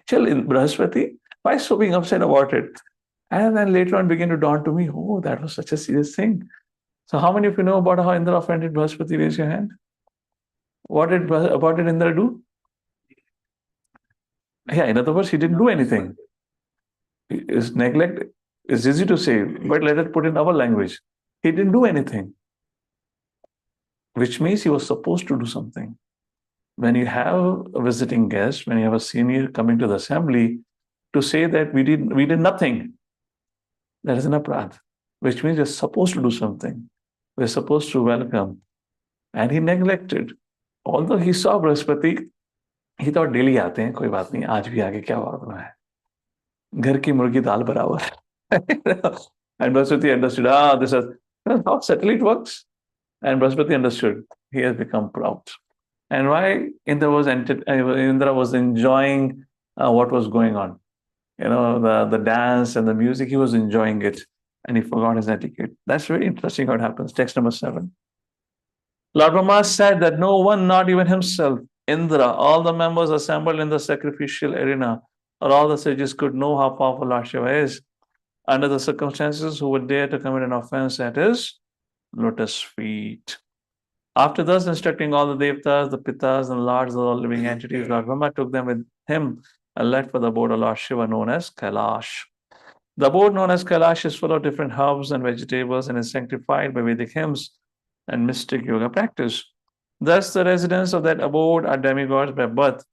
Brahaspati. Why so being upset about it? And then later on began to dawn to me, oh, that was such a serious thing. So how many of you know about how Indra offended Brahaspati? Raise your hand. What did Indra do? Yeah, in other words, he didn't do anything. His neglect is easy to say, but let us put in our language. He didn't do anything, which means he was supposed to do something. When you have a visiting guest, when you have a senior coming to the assembly, to say that we did nothing, that is an aparadh, which means you're supposed to do something. We're supposed to welcome. And he neglected. Although he saw Brahaspati, he thought daily आते हैं, कोई बात नहीं, आज भी आगे क्या होना है. घर की मुर्गी दाल बराबर. And Brahaspati understood, this is how subtly it works. And Brahaspati understood. He has become proud. And why Indra was enjoying what was going on. The dance and the music, he was enjoying it. And he forgot his etiquette. That's very interesting what happens. Text number 7. Lord Brahma said that no one, not even himself, Indra, all the members assembled in the sacrificial arena, or all the sages could know how powerful Lord Shiva is under the circumstances who would dare to commit an offense at his lotus feet. After thus instructing all the devtas, the pitas, and lords of all living entities, Lord Brahma took them with him and left for the abode of Lord Shiva known as Kailash. The abode known as Kailash is full of different herbs and vegetables and is sanctified by Vedic hymns and mystic yoga practice. Thus, the residents of that abode are demigods by birth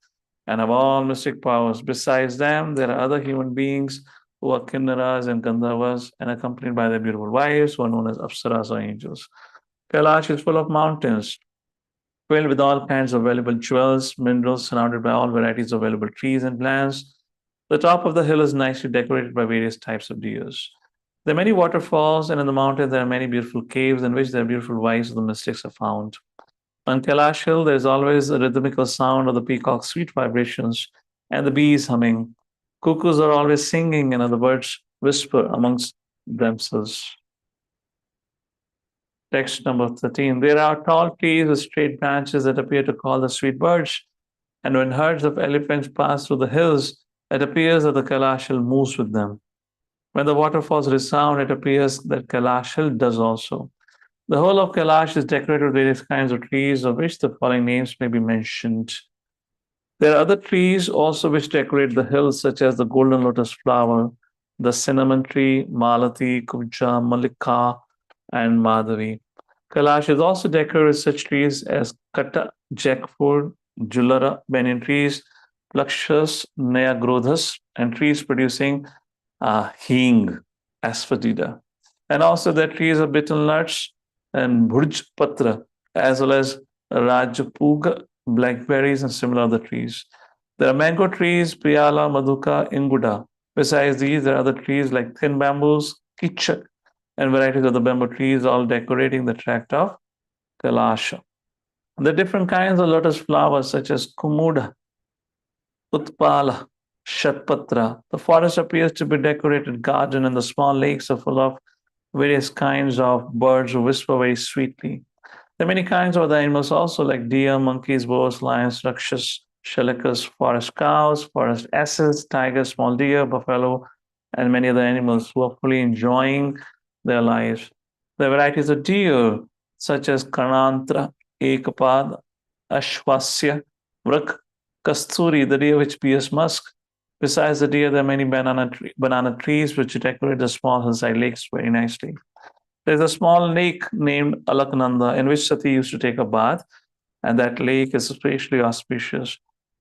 and have all mystic powers. Besides them, there are other human beings who are kinnaras and gandharvas and accompanied by their beautiful wives who are known as apsaras or angels. Kailash is full of mountains, filled with all kinds of valuable jewels, minerals, surrounded by all varieties of valuable trees and plants. The top of the hill is nicely decorated by various types of deers. There are many waterfalls, and in the mountain there are many beautiful caves in which their beautiful wives of the mystics are found. On Kailash Hill, there is always a rhythmical sound of the peacock's sweet vibrations and the bees humming. Cuckoos are always singing, and other birds whisper amongst themselves. Text number 13. There are tall trees with straight branches that appear to call the sweet birds, and when herds of elephants pass through the hills, it appears that the Kailash Hill moves with them. When the waterfalls resound, it appears that Kailash Hill does also. The whole of Kailash is decorated with various kinds of trees, of which the following names may be mentioned. There are other trees also which decorate the hills, such as the golden lotus flower, the cinnamon tree, malati, kubja, malika, and madhavi. Kailash is also decorated with such trees as kata, jackfruit, julara, banyan trees, plakshas, nayagrodhas, and trees producing hing, asphodida. And also there are trees of betel nuts and bhurj patra, as well as rajapug, blackberries, and similar other trees. There are mango trees, piyala, maduka, inguda. Besides these, there are other trees like thin bamboos, kichak, and varieties of the bamboo trees, all decorating the tract of Kailasha. The different kinds of lotus flowers, such as kumuda, utpala, shatpatra. The forest appears to be a decorated garden, and the small lakes are full of various kinds of birds who whisper very sweetly. There are many kinds of other animals also, like deer, monkeys, boars, lions, rakshas, shalakas, forest cows, forest asses, tigers, small deer, buffalo, and many other animals who are fully enjoying their lives. There are varieties of deer, such as Karnantra, Ekapad, Ashwasya, Vrak, Kasturi, the deer which bears musk. Besides the deer, there are many banana trees which decorate the small hillside lakes very nicely. There's a small lake named Alaknanda in which Sati used to take a bath, and that lake is especially auspicious.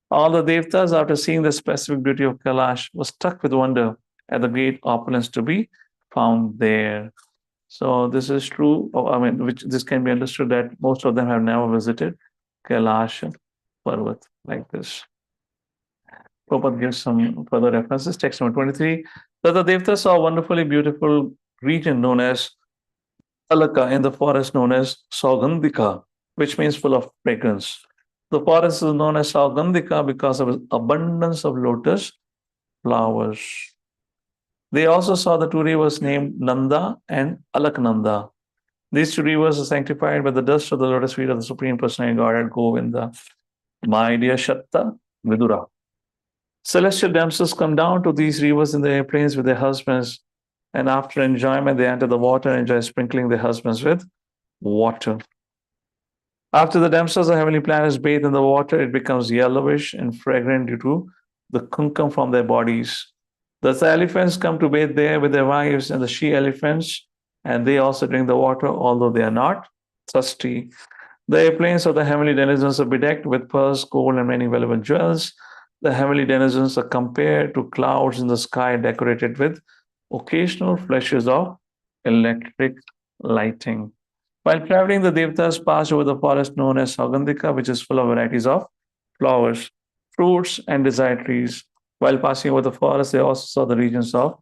All the devtas, after seeing the specific beauty of Kailash, were struck with wonder at the great opulence to be found there. So this is true. Which this can be understood that most of them have never visited Kailash Parvat like this. Prabhupada gives some further references. Text number 23. That the Devtas saw a wonderfully beautiful region known as Alaka in the forest known as Saugandhika, which means full of fragrance. The forest is known as Saugandhika because of its abundance of lotus flowers. They also saw the two rivers named Nanda and Alaknanda. These two rivers are sanctified by the dust of the lotus feet of the Supreme Personality Godhead Govinda. My dear Shatta Vidura, Celestial damsels come down to these rivers in the airplanes with their husbands, and after enjoyment, they enter the water and enjoy sprinkling their husbands with water. After the damsels of heavenly planets bathe in the water, it becomes yellowish and fragrant due to the kumkum from their bodies. Thus, the elephants come to bathe there with their wives and the she elephants, and they also drink the water, although they are not thirsty. The airplanes of the heavenly denizens are bedecked with pearls, gold, and many valuable jewels. The heavenly denizens are compared to clouds in the sky decorated with occasional flashes of electric lighting. While traveling, the Devtas passed over the forest known as Saugandhika, which is full of varieties of flowers, fruits, and desired trees. While passing over the forest, they also saw the regions of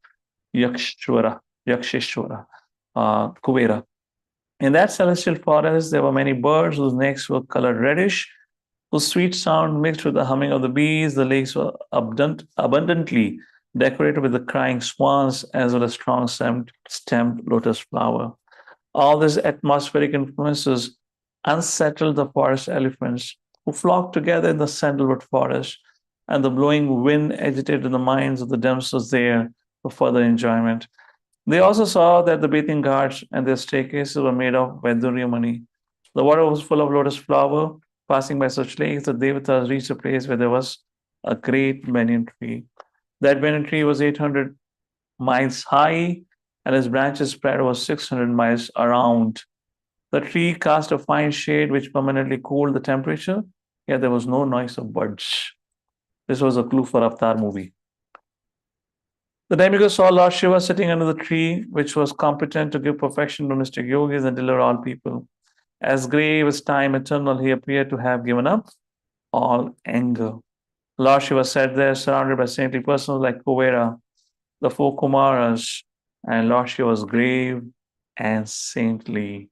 Yaksheshwara, Kuvera. In that celestial forest, there were many birds whose necks were colored reddish, whose sweet sound mixed with the humming of the bees. The lakes were abundantly decorated with the crying swans as well as strong stemmed lotus flower. All these atmospheric influences unsettled the forest elephants, who flocked together in the sandalwood forest, and the blowing wind agitated the minds of the damsels there for further enjoyment. They also saw that the bathing ghats and their staircases were made of Vaidurya money. The water was full of lotus flower. Passing by such lakes, the Devatas reached a place where there was a great banyan tree. That banyan tree was 800 miles high, and its branches spread over 600 miles around. The tree cast a fine shade which permanently cooled the temperature, yet there was no noise of birds. This was a clue for Avatar movie. The demigod saw Lord Shiva sitting under the tree, which was competent to give perfection to mystic yogis and deliver all people. As grave as time eternal, he appeared to have given up all anger. Lord Shiva sat there, surrounded by saintly persons like Kuvera, the four Kumaras, and Lord Shiva was grave and saintly.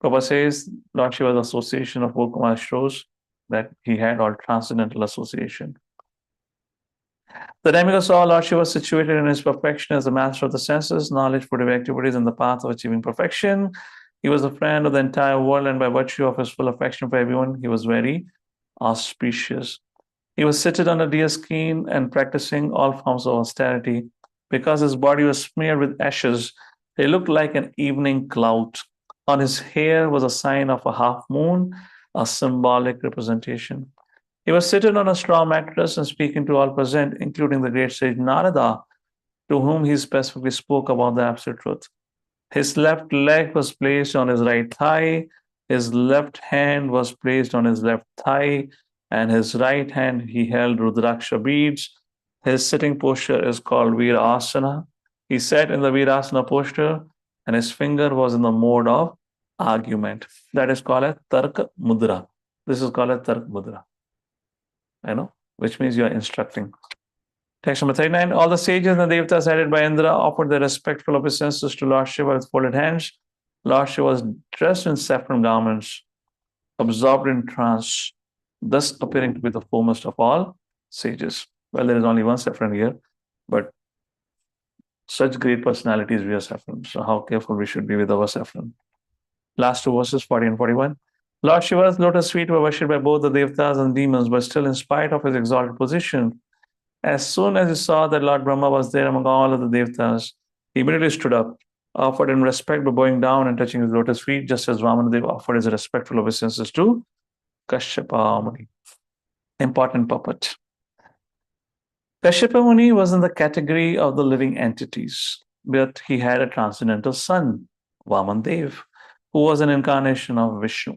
Prabhupada says Lord Shiva's association of four Kumaras shows that he had all transcendental association. The demigod saw Lord Shiva situated in his perfection as the master of the senses, knowledge, productive activities, and the path of achieving perfection. He was a friend of the entire world, and by virtue of his full affection for everyone, he was very auspicious. He was seated on a deer skin and practicing all forms of austerity. Because his body was smeared with ashes, he looked like an evening cloud. On his hair was a sign of a half moon, a symbolic representation. He was seated on a straw mattress and speaking to all present, including the great sage Narada, to whom he specifically spoke about the absolute truth. His left leg was placed on his right thigh, his left hand was placed on his left thigh, and his right hand he held Rudraksha beads. His sitting posture is called Virasana. He sat in the Virasana posture, and his finger was in the mode of argument. That is called a Tarka Mudra. This is called a Tarka Mudra. Which means you are instructing. Text number 39. All the sages and the devatas headed by Indra offered their respectful obeisances to Lord Shiva with folded hands. Lord Shiva was dressed in saffron garments, absorbed in trance, thus appearing to be the foremost of all sages. Well, there is only one saffron here, but such great personalities wear saffron. So how careful we should be with our saffron. Last two verses, 40 and 41. Lord Shiva's lotus feet were worshipped by both the devatas and demons, but still, in spite of his exalted position, as soon as he saw that Lord Brahma was there among all of the devatas, he immediately stood up, offered him respect by bowing down and touching his lotus feet, just as Vamanadev offered his respectful obeisances to Kashyapa Muni. Important puppet. Kashyapa Muni was in the category of the living entities, but he had a transcendental son, Vamanadev, who was an incarnation of Vishnu.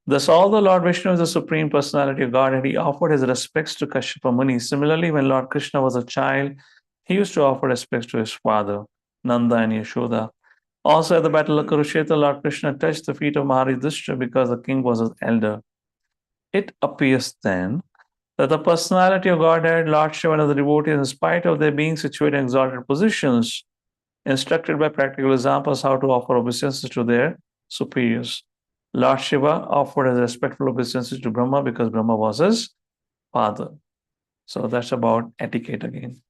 Thus, although Lord Vishnu is the supreme personality of Godhead, he offered his respects to Kashyapa Muni. Similarly, when Lord Krishna was a child, he used to offer respects to his father, Nanda and Yashoda. Also, at the Battle of Kurukshetra, Lord Krishna touched the feet of Maharudhishthira because the king was his elder. It appears then that the personality of Godhead, Lord Shiva, and the devotees, in spite of their being situated in exalted positions, instructed by practical examples how to offer obeisances to their superiors. Lord Shiva offered his respectful obeisances to Brahma because Brahma was his father. So that's about etiquette again.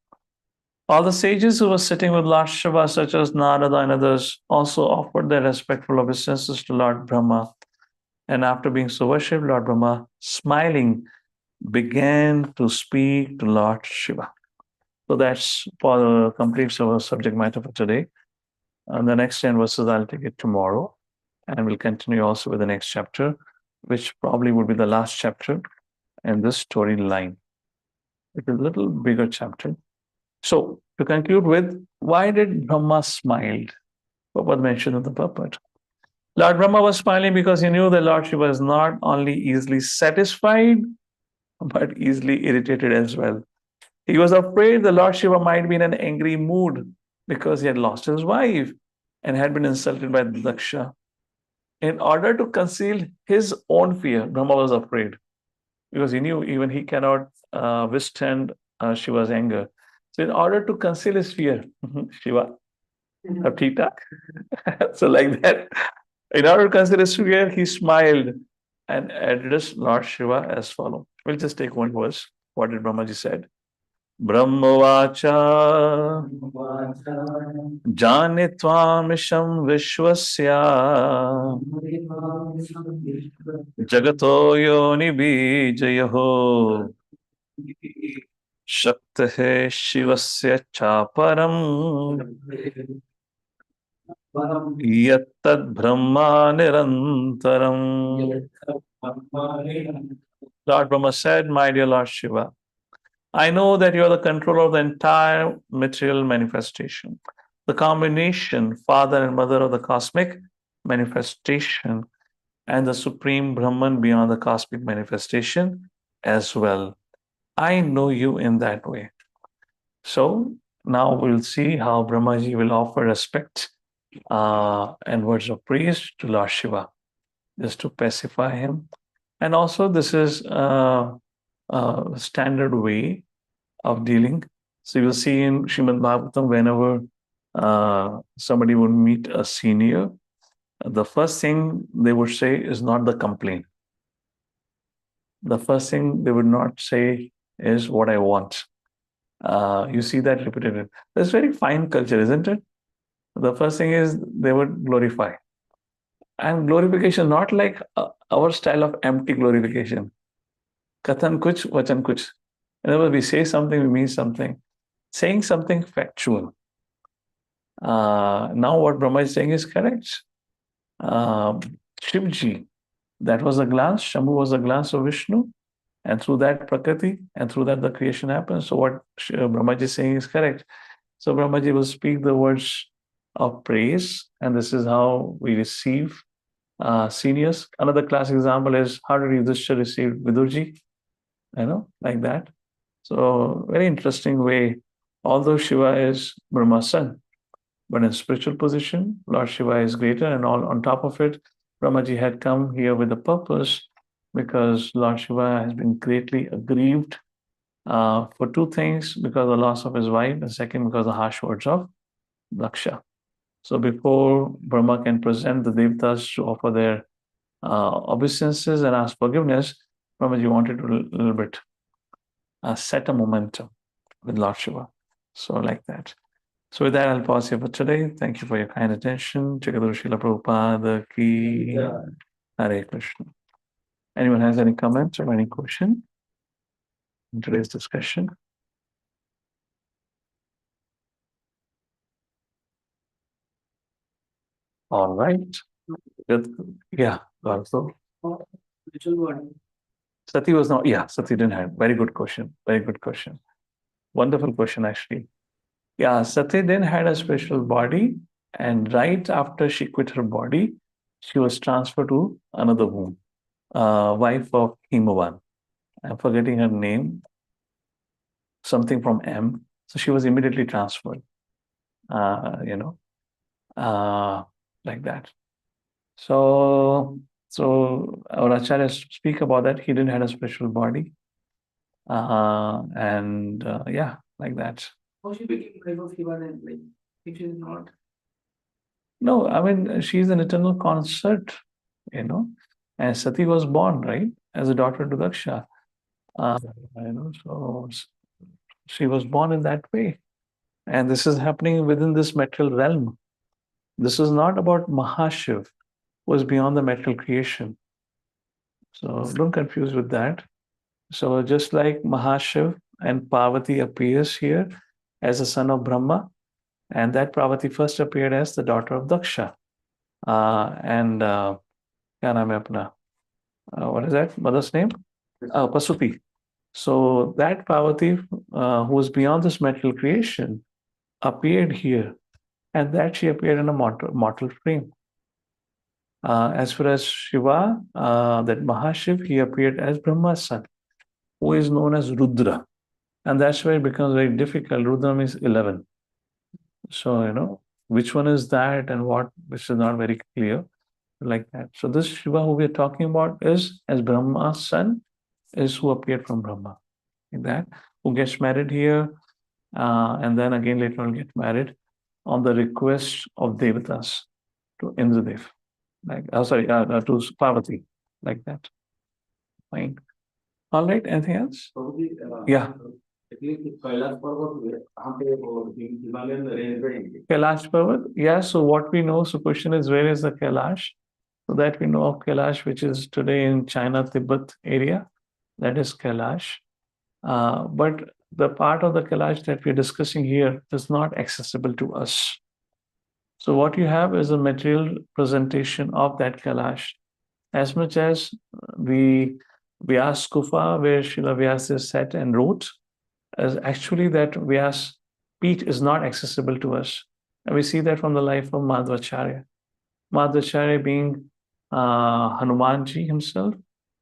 All the sages who were sitting with Lord Shiva, such as Narada and others, also offered their respectful obeisances to Lord Brahma. And after being so worshipped, Lord Brahma, smiling, began to speak to Lord Shiva. So that's for completes our subject matter for today. And the next 10 verses I'll take it tomorrow. And we'll continue also with the next chapter, which probably would be the last chapter in this storyline. It's a little bigger chapter. So to conclude with, why did Brahma smiled? What was mentioned in the purport? Lord Brahma was smiling because he knew that Lord Shiva was not only easily satisfied, but easily irritated as well. He was afraid the Lord Shiva might be in an angry mood because he had lost his wife and had been insulted by Daksha. In order to conceal his own fear, Brahma was afraid because he knew even he cannot withstand Shiva's anger. So, in order to conceal his fear, Shiva, ab theek thaak? So, like that, in order to conceal his fear, he smiled and addressed Lord Shiva as follows. We'll just take one verse. What did Brahmaji said? ब्रह्मवाचा जाने त्वामिशं विश्वस्य जगतो योनिबीजयोः शक्तः शिवस्य चापरम् यत्तद्ब्रह्मा निरन्तरम्. Lord Brahma said, my dear Lord Shiva, I know that you are the controller of the entire material manifestation, the combination, father and mother of the cosmic manifestation, and the supreme Brahman beyond the cosmic manifestation as well. I know you in that way. So now we'll see how Brahmaji will offer respect and words of praise to Lord Shiva, just to pacify him. And also, this is a standard way of dealing. So you'll see in Srimad Bhagavatam, whenever somebody would meet a senior, the first thing they would say is not the complaint. The first thing they would not say is what I want. You see that repeated. That's very fine culture, isn't it? The first thing is they would glorify. And glorification, not like our style of empty glorification. Kathan kuch, vachan kuch. Whenever we say something, we mean something. Saying something factual. Now what Brahma is saying is correct. Shivji, that was a glance. Shambhu was a glance of Vishnu. And through that Prakriti, and through that the creation happens. So what Brahmaji is saying is correct. So Brahmaji will speak the words of praise. And this is how we receive seniors. Another classic example is how did Yudhishthira receive Vidurji? Like that. So very interesting way. Although Shiva is Brahma's son, but in spiritual position, Lord Shiva is greater, and all on top of it, Brahmaji had come here with a purpose because Lord Shiva has been greatly aggrieved for two things: because of the loss of his wife, and second, because of the harsh words of Daksha. So before Brahma can present the Devatas to offer their obeisances and ask forgiveness, Brahmaji wanted to a little bit set a momentum with Lord Shiva. So like that. So with that, I'll pause here for today. Thank you for your kind attention. Jagadguru Srila Prabhupada ki Hare Krishna. Anyone has any comments or any question in today's discussion? All right. Good. Yeah, also. Sati was not, yeah, Sati didn't have. Very good question. Very good question. Wonderful question, actually. Yeah, Sati then had a special body, and right after she quit her body, she was transferred to another womb, wife of Himavan. I'm forgetting her name, something from M. So she was immediately transferred, like that. So our acharyas speak about that. He didn't have a special body. Yeah, like that.
How she became wife of Shiva then, like, if she's not?
No, I mean, she's an eternal consort, and Sati was born, right, as a daughter to Daksha. So she was born in that way. And this is happening within this material realm. This is not about Mahashiv, who is beyond the material creation. So don't confuse with that. So just like Mahashiv and Parvati appears here as a son of Brahma, and that Parvati first appeared as the daughter of Daksha. And क्या नाम है अपना? What is that mother's name? Pasuti. So that Parvati, who was beyond this material creation, appeared here, and that she appeared in a mortal frame. As far as Shiva, that Mahashiv, he appeared as Brahma's son, who is known as Rudra. And that's where it becomes very difficult. Rudra means 11. So, which one is that and what, which is not very clear like that. So this Shiva who we are talking about is as Brahma's son, is who appeared from Brahma, like that, who gets married here, and then again later on get married on the request of Devatas to Indradev, to Parvati, like that. Fine. All right. Anything else? Yeah. Kailash Parvat. Yeah. So what we know. So question is, where is the Kailash? So that we know of Kailash, which is today in China, Tibet area. That is Kailash. But the part of the Kailash that we're discussing here is not accessible to us. So what you have is a material presentation of that Kailash. As much as the Vyas Kufa, where Srila Vyasa sat and wrote, as actually that Vyas Peeth is not accessible to us. And we see that from the life of Madhvacharya. Madhvacharya being Hanumanji himself,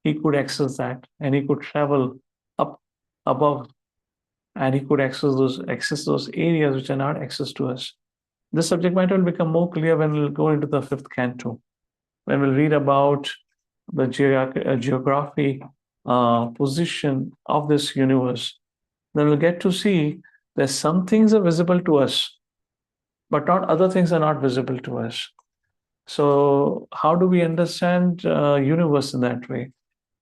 he could access that and he could travel up above and he could access those areas which are not accessed to us. This subject matter will become more clear when we'll go into the 5th canto, when we'll read about the geography position of this universe. Then we'll get to see that some things are visible to us, but not other things are not visible to us. So how do we understand universe in that way?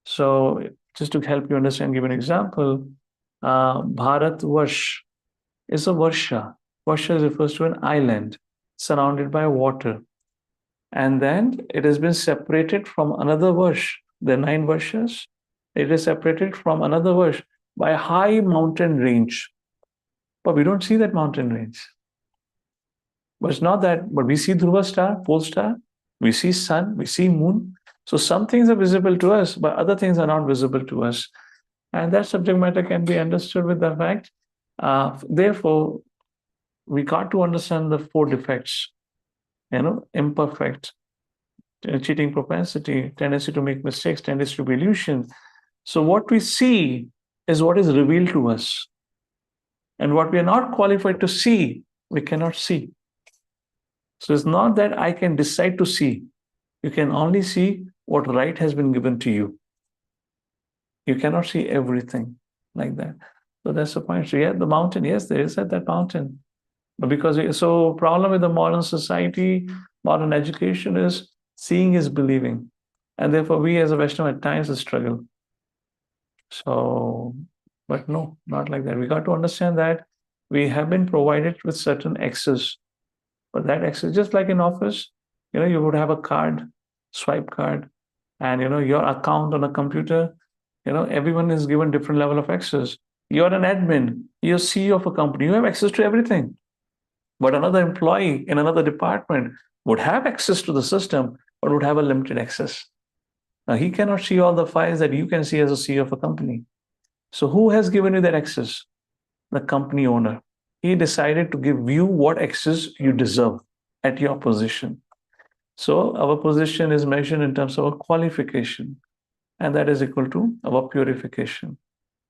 So just to help you understand, give an example, Bharat Varsh is a Varsha. Varsha refers to an island surrounded by water. And then it has been separated from another Varsh. There are 9 Varshas. It is separated from another Varsh by a high mountain range. But we don't see that mountain range. But it's not that, but we see Dhruva star, pole star, we see sun, we see moon. So some things are visible to us, but other things are not visible to us. And that subject matter can be understood with the fact. Therefore, we got to understand the 4 defects, imperfect, cheating propensity, tendency to make mistakes, tendency to be illusion. So what we see is what is revealed to us. And what we are not qualified to see, we cannot see. So it's not that I can decide to see. You can only see what right has been given to you. You cannot see everything like that. So that's the point. So yeah, the mountain, yes, there is at that mountain. But so problem with the modern society, modern education is seeing is believing. And therefore we as a Vaishnava at times struggle. So, but no, not like that. We got to understand that we have been provided with certain access. But that access, just like in office, you would have a card, swipe card, and your account on a computer, everyone is given different level of access. You're an admin, you're CEO of a company, you have access to everything. But another employee in another department would have access to the system, but would have a limited access. Now, he cannot see all the files that you can see as a CEO of a company. So who has given you that access? The company owner. He decided to give you what access you deserve at your position. So our position is measured in terms of a qualification, and that is equal to our purification.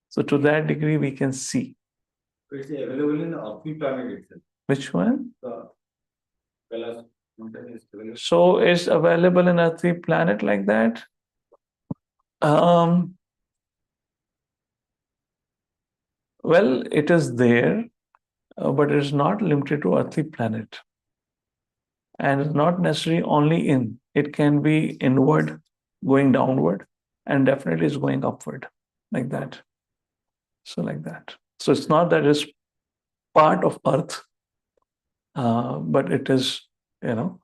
So to that degree, we can see.
It's available in the earthly planet itself.
Which one?
The Kailash mountain is available.
So it's available in earthly planet like that. Well, it is there, but it is not limited to earthly planet. And it's not necessarily only in. It can be inward, going downward, and definitely is going upward, like that. So like that. So it's not that it's part of earth, but it is, I don't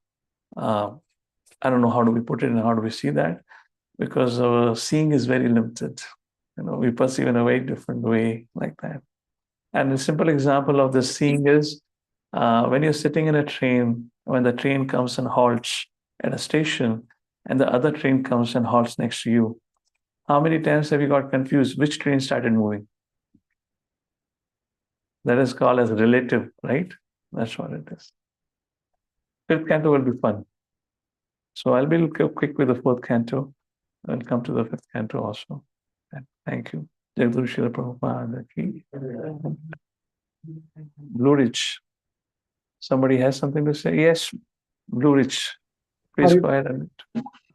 know how do we put it and how do we see that, because our seeing is very limited. We perceive in a very different way like that. And a simple example of this seeing is when you're sitting in a train, when the train comes and halts at a station, and the other train comes and halts next to you. How many times have you got confused which train started moving? That is called as relative, right? That's what it is. Fifth canto will be fun. So I'll be quick with the fourth canto. I'll come to the fifth canto also. Thank you. Jagadu Srila Prabhupada ki. Blue Ridge. Somebody has something to say? Yes, Blue Ridge. Please go ahead.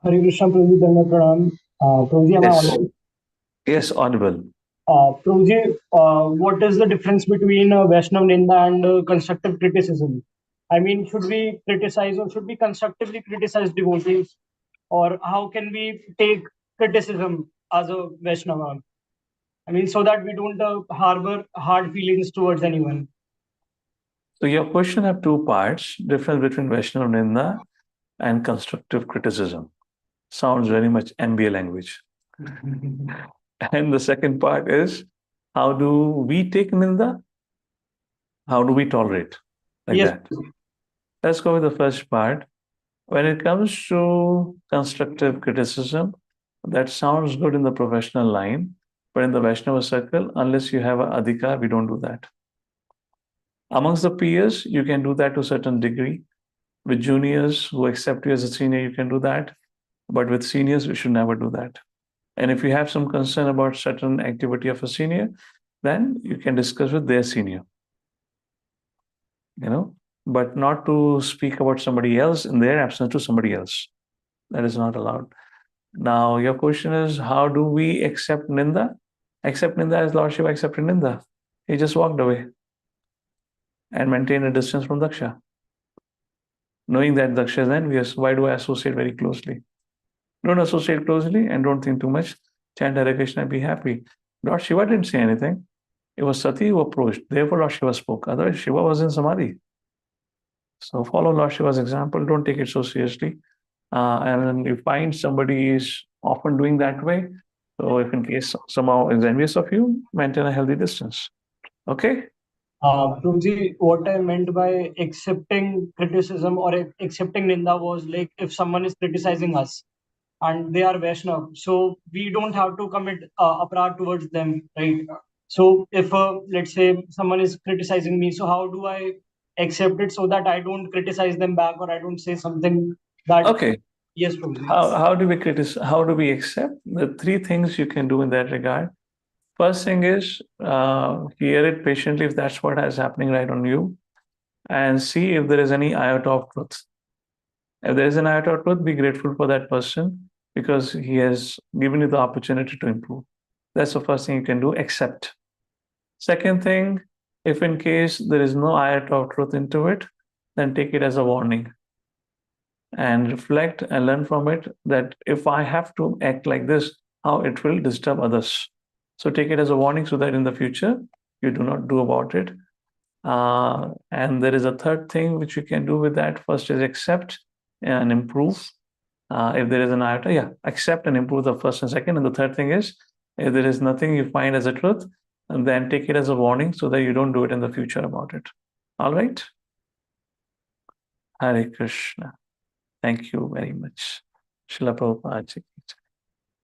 Hare Krishna, Prabhuji, Dhanna Pranam. Prabhuji, am I
Yes.
audible?
Yes, audible.
Prabhuji, what is the difference between Vaishnav Ninda and constructive criticism? I mean, should we criticize or should we constructively criticize devotees? Or how can we take criticism as a Vaishnava? I mean, so that we don't harbor hard feelings towards anyone.
So your question have two parts, difference between Vaishnava Ninda and constructive criticism. Sounds very much MBA language. And the second part is, how do we take Ninda? How do we tolerate? Like
Yes.
that. Let's go with the first part. When it comes to constructive criticism, that sounds good in the professional line, but in the Vaishnava circle, unless you have an adhikar, we don't do that. Amongst the peers, you can do that to a certain degree. With juniors who accept you as a senior, you can do that. But with seniors, we should never do that. And if you have some concern about certain activity of a senior, then you can discuss with their senior. But not to speak about somebody else in their absence to somebody else. That is not allowed. Now, your question is, how do we accept Ninda? Accept Ninda as Lord Shiva accepted Ninda. He just walked away and maintained a distance from Daksha. Knowing that Daksha is envious, why do I associate very closely? Don't associate closely and don't think too much. Chant Hare Krishna and be happy. Lord Shiva didn't say anything. It was Sati who approached. Therefore, Lord Shiva spoke. Otherwise, Shiva was in Samadhi. So follow Lord Shiva's example. Don't take it so seriously. And then you find somebody is often doing that way. So if in case somehow is envious of you, maintain a healthy distance. Okay?
Prabhuji, what I meant by accepting criticism or accepting Ninda was like if someone is criticizing us and they are Vaishnav, so we don't have to commit aparad towards them, right? So if let's say someone is criticizing me, so how do I accept it so that I don't criticize them back or I don't say something that?
Okay.
Yes, Prabhuji.
How do we criticize? How do we accept? The three things you can do in that regard. First thing is hear it patiently if that's what is happening right on you, and see if there is any iota of truth. If there is an iota of truth, be grateful for that person because he has given you the opportunity to improve. That's the first thing you can do, accept. Second thing, if in case there is no iota of truth into it, then take it as a warning and reflect and learn from it that if I have to act like this, how it will disturb others. So take it as a warning so that in the future you do not do about it. And there is a third thing which you can do with that. First is accept and improve. If there is an iota, accept and improve the first and second. And the third thing is, if there is nothing you find as a truth, and then take it as a warning so that you don't do it in the future about it. All right? Hare Krishna. Thank you very much. Srila Prabhupada.